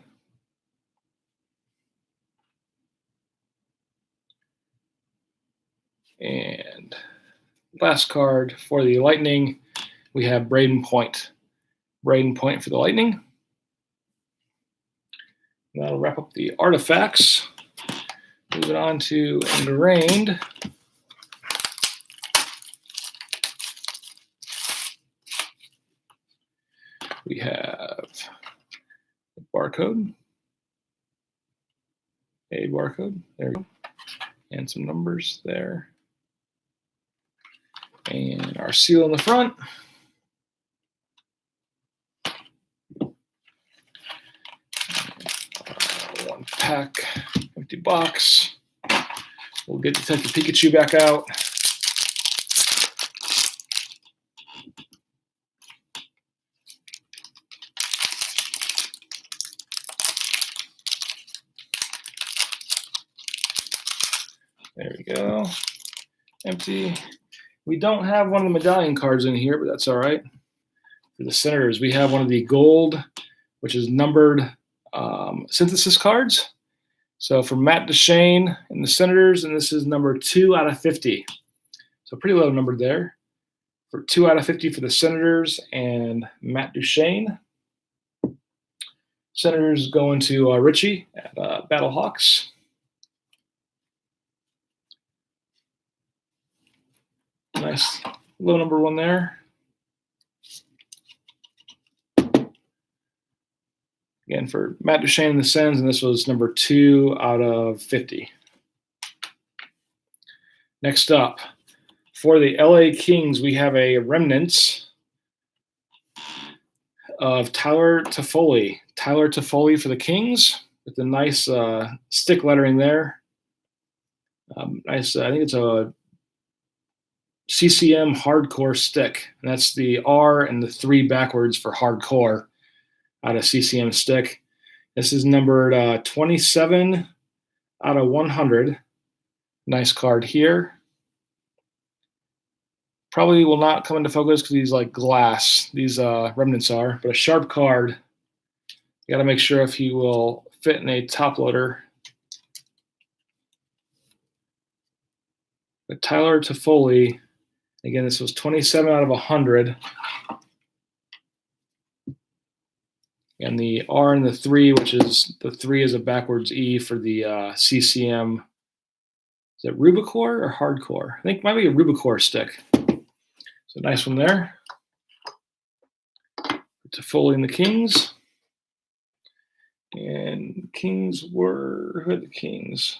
And last card for the Lightning, we have Braden Point. Braden Point for the Lightning. That'll wrap up the Artifacts. Moving on to Ingrained. We have a barcode. A barcode. There we go. And some numbers there. And our seal in the front. One pack, empty box. We'll get Detective Pikachu back out. There we go. Empty. We don't have one of the medallion cards in here, but that's all right. For the Senators, we have one of the gold, which is numbered synthesis cards. So for Matt Duchene and the Senators, and this is number 2 out of 50. So pretty low number there. For 2 out of 50 for the Senators and Matt Duchene. Senators going to Richie at Battlehawks. Nice low number 1 there. Again, for Matt Duchene and the Sens, and this was number 2 out of 50. Next up, for the LA Kings, we have a remnants of Tyler Toffoli. Tyler Toffoli for the Kings with the nice stick lettering there. Nice, I think it's a CCM hardcore stick. And that's the R and the 3 backwards for hardcore out of CCM stick. This is numbered 27 out of 100. Nice card here. Probably will not come into focus because he's like glass. These remnants are, but a sharp card. You got to make sure if he will fit in a top loader. But Tyler Toffoli, again, this was 27 out of 100. And the R and the 3, which is the 3 is a backwards E for the CCM. Is it Rubicore or Hardcore? I think it might be a Rubicore stick. So nice one there. Toffoli and the Kings. And Kings were, who are the Kings?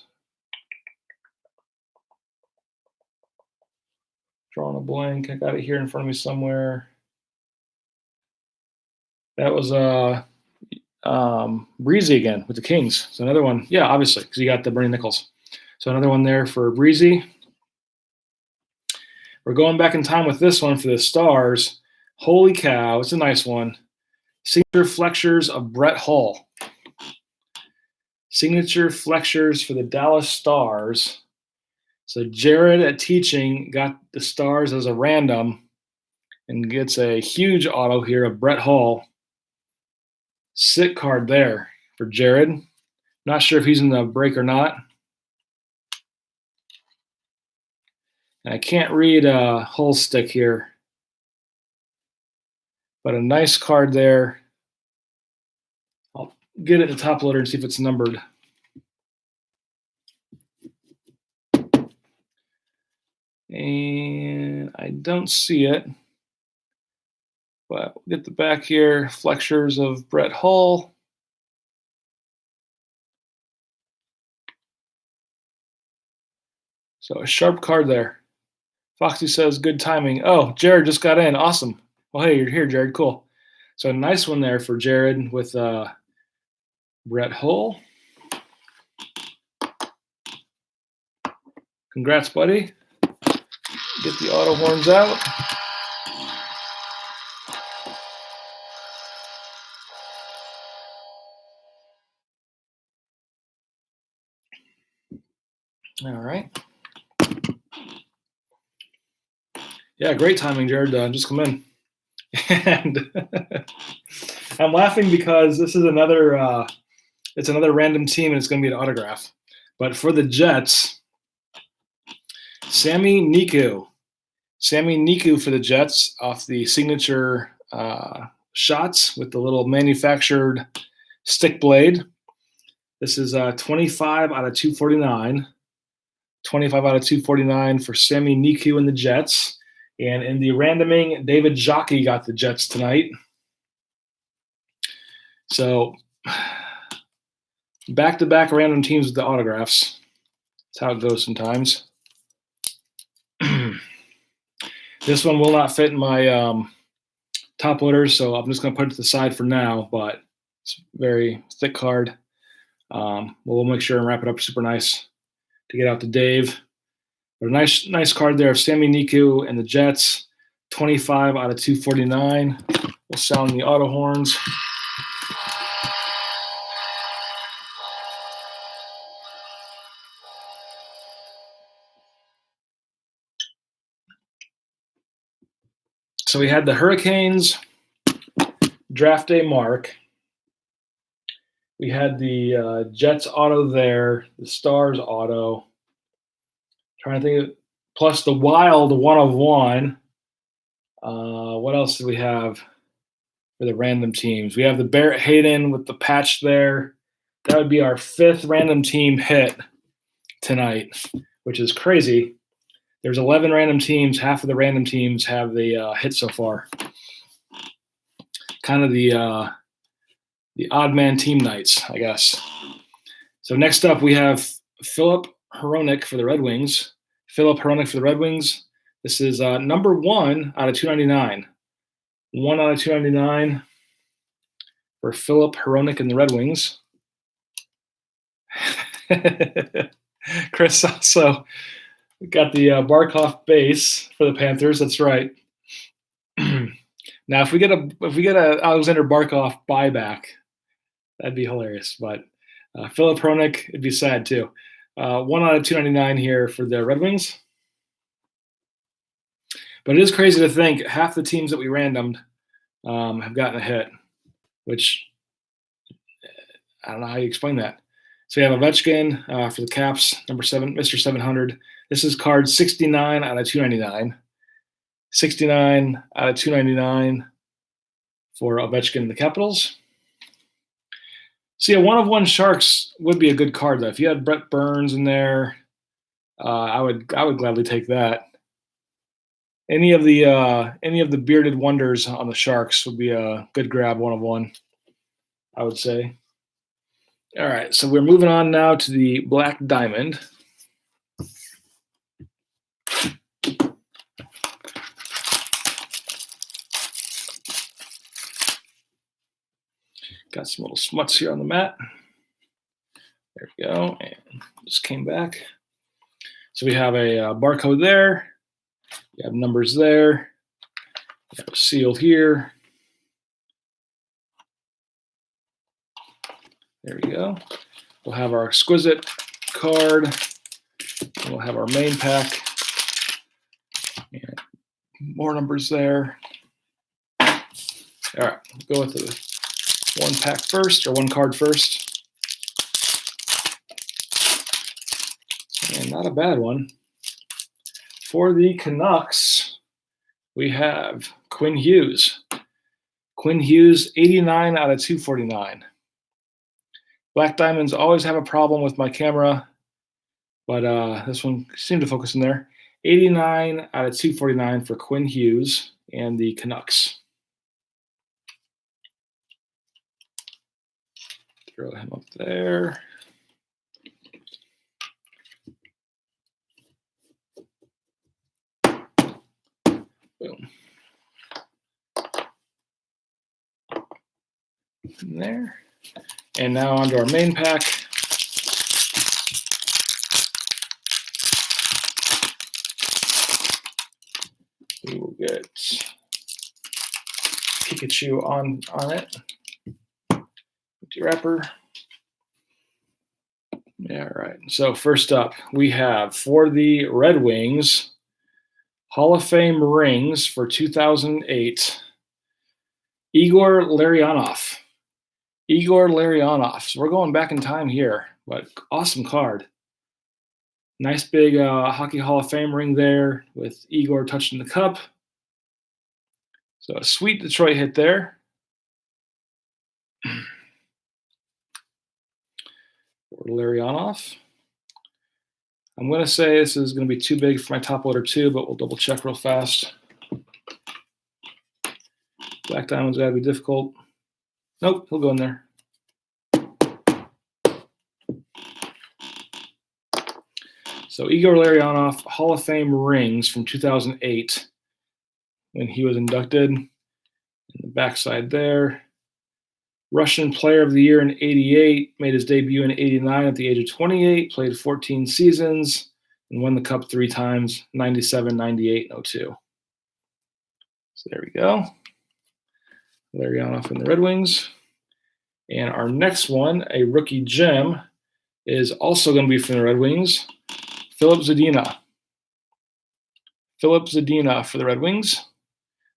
Drawing a blank. I got it here in front of me somewhere. That was Breezy again with the Kings. So another one. Yeah, obviously, because you got the Bernie Nichols. So another one there for Breezy. We're going back in time with this one for the Stars. Holy cow, it's a nice one. Signature Flexures of Brett Hull. Signature Flexures for the Dallas Stars. So Jared at Teaching got the Stars as a random and gets a huge auto here of Brett Hull. Sick card there for Jared. Not sure if he's in the break or not. And I can't read Hull's stick here. But a nice card there. I'll get it in the top loader and see if it's numbered. And I don't see it. But we'll get the back here. Flexures of Brett Hull. So a sharp card there. Foxy says, good timing. Oh, Jared just got in. Awesome. Well, hey, you're here, Jared. Cool. So a nice one there for Jared with Brett Hull. Congrats, buddy. Get the auto horns out. All right. Yeah, great timing, Jared. Just come in. And I'm laughing because this is another it's another random team and it's going to be an autograph. But for the Jets, Sammy Niku. Sammy Niku for the Jets off the signature shots with the little manufactured stick blade. This is 25 out of 249. 25 out of 249 for Sammy Niku and the Jets. And in the randoming, David Jockey got the Jets tonight. So back-to-back random teams with the autographs. That's how it goes sometimes. This one will not fit in my top loaders, so I'm just going to put it to the side for now, but it's a very thick card. We'll make sure and wrap it up super nice to get out to Dave. But a nice card there of Sammy Niku and the Jets, 25 out of 249. We'll sound the auto horns. So we had the Hurricanes draft day mark. We had the Jets auto there, the Stars auto. Trying to think, plus the Wild 1 of 1. What else do we have for the random teams? We have the Barrett Hayden with the patch there. That would be our 5th random team hit tonight, which is crazy. There's 11 random teams. Half of the random teams have the hit so far. Kind of the odd man team nights, I guess. So next up, we have Philip Hronek for the Red Wings. Philip Hronek for the Red Wings. This is number 1 out of 299. 1 out of 299 for Philip Hronek and the Red Wings. Chris also got the Barkov base for the Panthers. That's right. Now, if we get a Alexander Barkov buyback, that'd be hilarious. But Philip Hronek, it'd be sad too. 1 out of 299 here for the Red Wings. But it is crazy to think half the teams that we randomed have gotten a hit, which I don't know how you explain that. So we have Ovechkin for the Caps, number 7, Mr. 700. This is card 69 out of 299. 69 out of 299 for Ovechkin and the Capitals. See, a 1 of 1 Sharks would be a good card, though. If you had Brett Burns in there, I would gladly take that. Any of the bearded wonders on the Sharks would be a good grab, 1 of 1, I would say. All right, so we're moving on now to the Black Diamond. Got some little smuts here on the mat. There we go, and just came back. So we have a barcode there. We have numbers there. We have a seal here. There we go. We'll have our exquisite card. And we'll have our main pack. And more numbers there. All right, we'll go with the 1 pack first, or 1 card first. And not a bad one. For the Canucks, we have Quinn Hughes. Quinn Hughes, 89 out of 249. Black Diamonds always have a problem with my camera, but this one seemed to focus in there. 89 out of 249 for Quinn Hughes and the Canucks. Throw him up there. Boom. In there. And now onto our main pack. We will get Pikachu on it. Empty wrapper. Yeah, right. So first up, we have for the Red Wings, Hall of Fame rings for 2008, Igor Larionov. Igor Larionov. So we're going back in time here, but awesome card. Nice big Hockey Hall of Fame ring there with Igor touching the cup. So a sweet Detroit hit there. For Larionov. I'm going to say this is going to be too big for my top loader too, but we'll double check real fast. Black Diamond's got to be difficult. Nope, he'll go in there. So Igor Larionov, Hall of Fame rings from 2008 when he was inducted. In the backside there. Russian Player of the Year in 88, made his debut in 89 at the age of 28, played 14 seasons, and won the Cup 3 times, 97, 98, and 02. So there we go. Larionov and the Red Wings. And our next one, a rookie gem, is also going to be from the Red Wings, Filip Zadina. Filip Zadina for the Red Wings.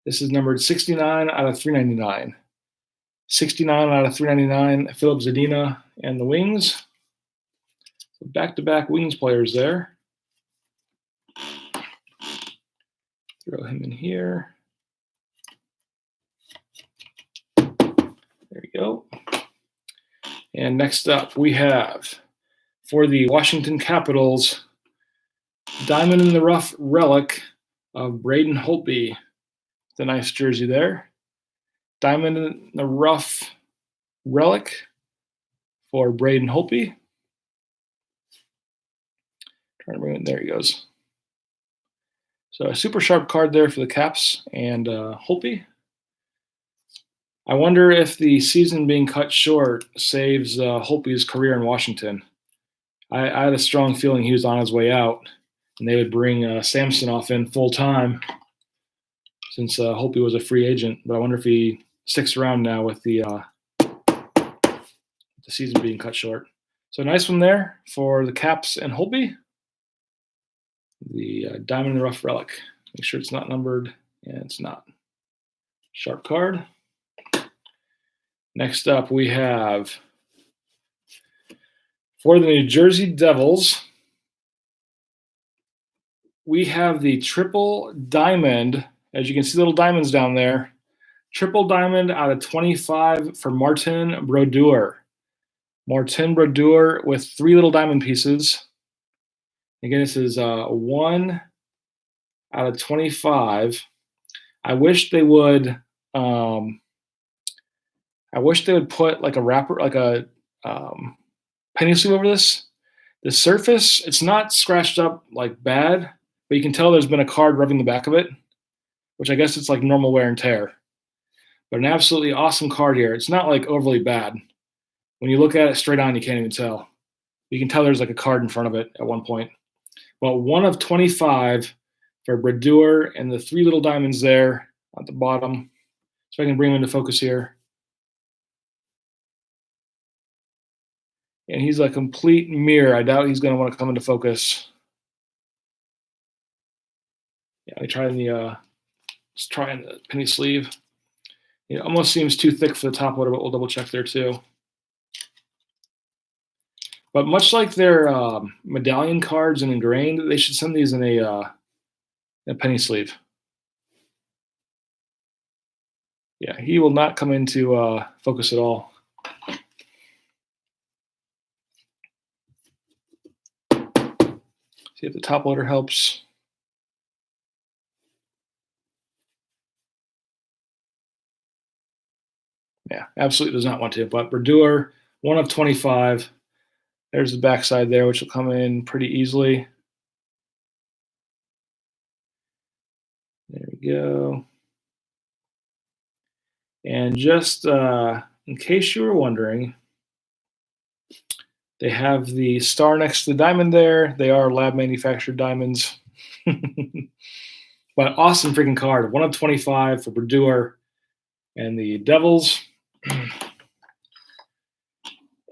This is numbered 69 out of 399. 69 out of 399, Philip Zadina and the Wings. Back-to-back Wings players there. Throw him in here. There we go. And next up, we have, for the Washington Capitals, Diamond in the Rough relic of Braden Holtby. The nice jersey there. Diamond in the Rough relic for Braden Holtby. Trying to bring it, there he goes. So a super sharp card there for the Caps and Holtby. I wonder if the season being cut short saves Holtby's career in Washington. I had a strong feeling he was on his way out, and they would bring Samsonov in full time since Holtby was a free agent. But I wonder if he sticks around now with the season being cut short. So nice one there for the Caps and Holtby. The Diamond in the Rough relic. Make sure it's not numbered, and it's not. Sharp card. Next up, we have, for the New Jersey Devils, we have the triple diamond. As you can see, little diamonds down there. Triple diamond out of 25 for Martin Brodeur. Martin Brodeur with 3 little diamond pieces. Again, this is 1 out of 25. I wish they would. I wish they would put like a wrapper, like a penny sleeve over this. The surface, it's not scratched up like bad, but you can tell there's been a card rubbing the back of it, which I guess it's like normal wear and tear. But an absolutely awesome card here. It's not like overly bad. When you look at it straight on, you can't even tell. You can tell there's like a card in front of it at one point. Well, 1 of 25 for Brodeur and the 3 little diamonds there at the bottom. So I can bring them into focus here. And he's a complete mirror. I doubt he's going to want to come into focus. Yeah, I tried the let's try in the penny sleeve. It almost seems too thick for the top loader, but we'll double check there too. But much like their medallion cards and ingrained, they should send these in a penny sleeve. Yeah, he will not come into focus at all. See if the top loader helps. Yeah, absolutely does not want to. But Brodeur, 1 of 25. There's the backside there, which will come in pretty easily. There we go. And just in case you were wondering, they have the star next to the diamond there. They are lab manufactured diamonds. But awesome freaking card. 1 of 25 for Brodeur and the Devils.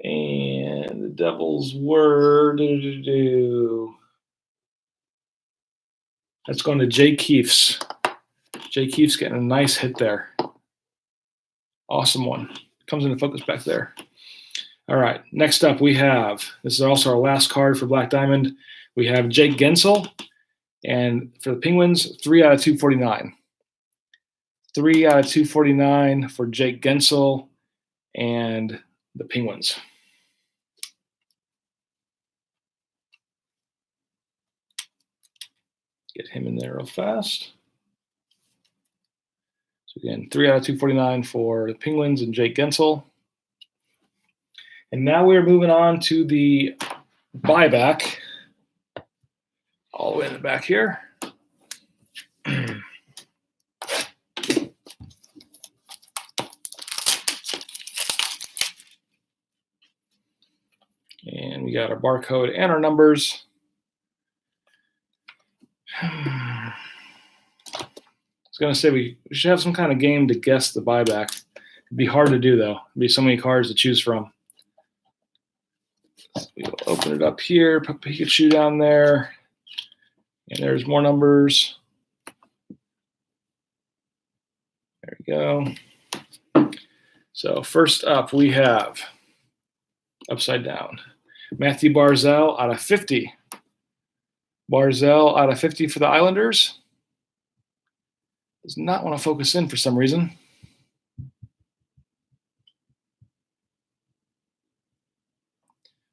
And the Devils were that's going to Jay Keefe's. Jay Keefe's getting a nice hit there. Awesome one. Comes into focus back there. All right, next up we have, this is also our last card for Black Diamond. We have Jake Gensel, and for the Penguins, 3 out of 249. 3 out of 249 for Jake Gensel and the Penguins. Get him in there real fast. So again, 3 out of 249 for the Penguins and Jake Gensel. And now we're moving on to the buyback. All the way in the back here. And we got our barcode and our numbers. I was going to say we should have some kind of game to guess the buyback. It'd be hard to do, though. There'd be so many cards to choose from. We'll open it up here, put Pikachu down there. And there's more numbers. There we go. So first up, we have upside down Matthew Barzal out of 50. Barzal out of 50 for the Islanders. Does not want to focus in for some reason.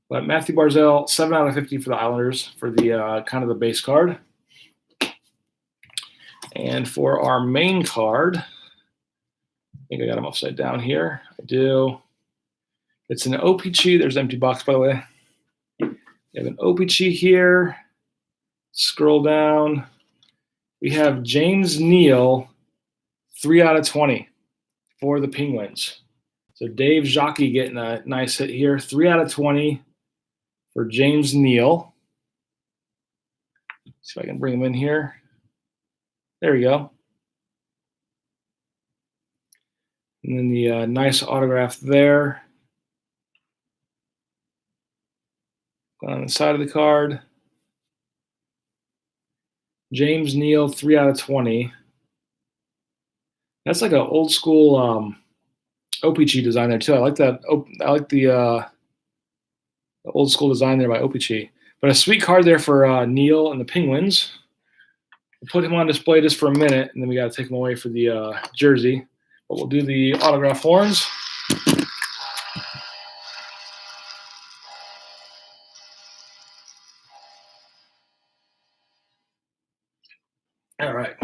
But Matthew Barzal, 7 out of 50 for the Islanders for the kind of the base card. And for our main card, I think I got him upside down here. I do. It's an OPG. There's an empty box, by the way. You have an OPG here. Scroll down. We have James Neal, 3 out of 20 for the Penguins. So Dave Jockey getting a nice hit here. 3 out of 20 for James Neal. See if I can bring him in here. There we go. And then the nice autograph there. On the side of the card. James Neal, 3 out of 20. That's like an old school OPG design there too. I like that. I like the old school design there by OPG. But a sweet card there for Neal and the Penguins. We'll put him on display just for a minute, and then we got to take him away for the jersey. But we'll do the autograph horns. All right.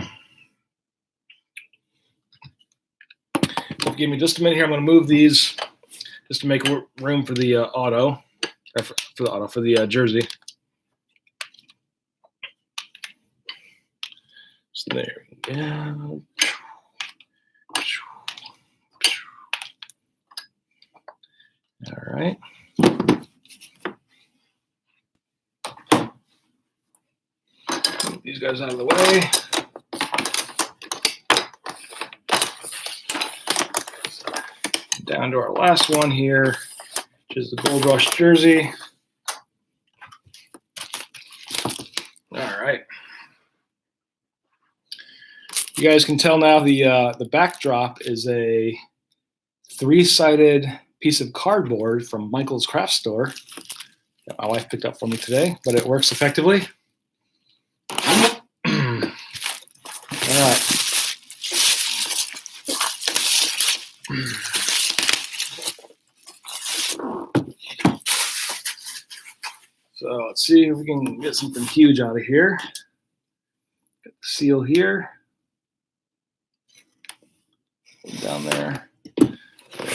Give me just a minute here. I'm going to move these just to make room for the for the jersey. So there we go. All right. Move these guys out of the way. Down to our last one here, which is the Gold Rush jersey. All right. You guys can tell now the backdrop is a 3-sided piece of cardboard from Michael's Craft Store that my wife picked up for me today, but it works effectively. All right. So let's see if we can get something huge out of here. Get the seal here. Down there. There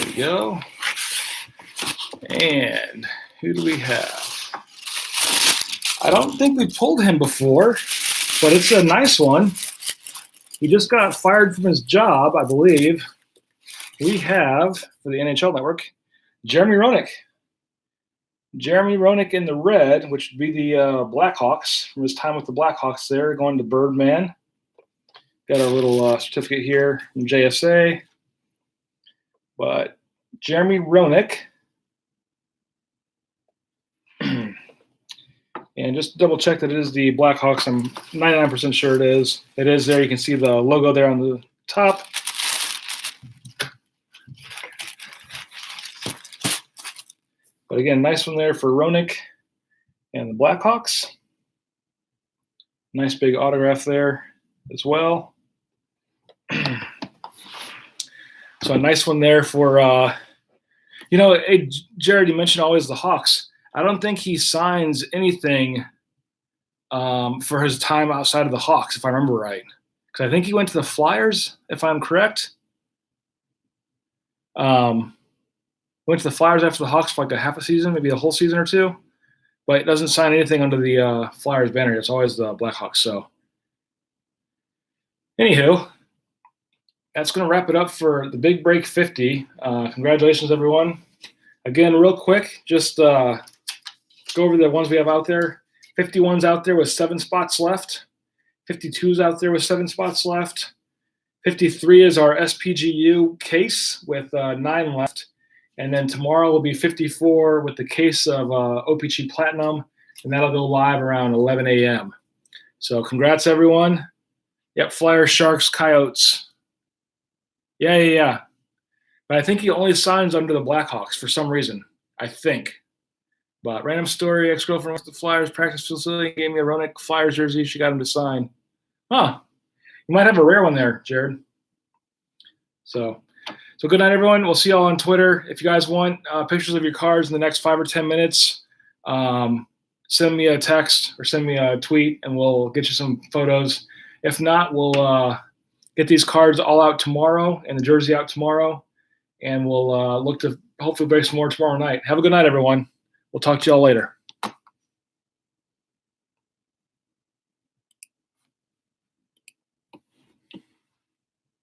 we go. And who do we have? I don't think we pulled him before, but it's a nice one. He just got fired from his job, I believe. We have, for the NHL Network, Jeremy Roenick. Jeremy Roenick in the red, which would be the Blackhawks, from his time with the Blackhawks there, going to Birdman. Got our little certificate here from JSA. But Jeremy Roenick. And just double check that it is the Blackhawks. I'm 99% sure it is. It is there. You can see the logo there on the top. But again, nice one there for Roenick and the Blackhawks. Nice big autograph there as well. So a nice one there for, hey, Jared, you mentioned always the Hawks. I don't think he signs anything for his time outside of the Hawks, if I remember right. Because I think he went to the Flyers, if I'm correct. Went to the Flyers after the Hawks for like a half a season, maybe a whole season or two. But it doesn't sign anything under the Flyers banner. It's always the Blackhawks. So, anywho, that's going to wrap it up for the Big Break 50. Congratulations, everyone. Again, real quick, just go over the ones we have out there. 51's out there with 7 spots left. 52's out there with 7 spots left. 53 is our SPGU case with 9 left. And then tomorrow will be 54 with the case of OPG Platinum, and that'll go live around 11 a.m. So congrats, everyone. Yep, Flyers, Sharks, Coyotes. Yeah. But I think he only signs under the Blackhawks for some reason. I think. But random story: ex-girlfriend went to the Flyers practice facility, gave me a Ronick Flyers jersey. She got him to sign. Huh? You might have a rare one there, Jared. So good night, everyone. We'll see y'all on Twitter. If you guys want pictures of your cards in the next 5 or 10 minutes, send me a text or send me a tweet, and we'll get you some photos. If not, we'll get these cards all out tomorrow and the jersey out tomorrow, and we'll look to hopefully break some more tomorrow night. Have a good night, everyone. We'll talk to y'all later.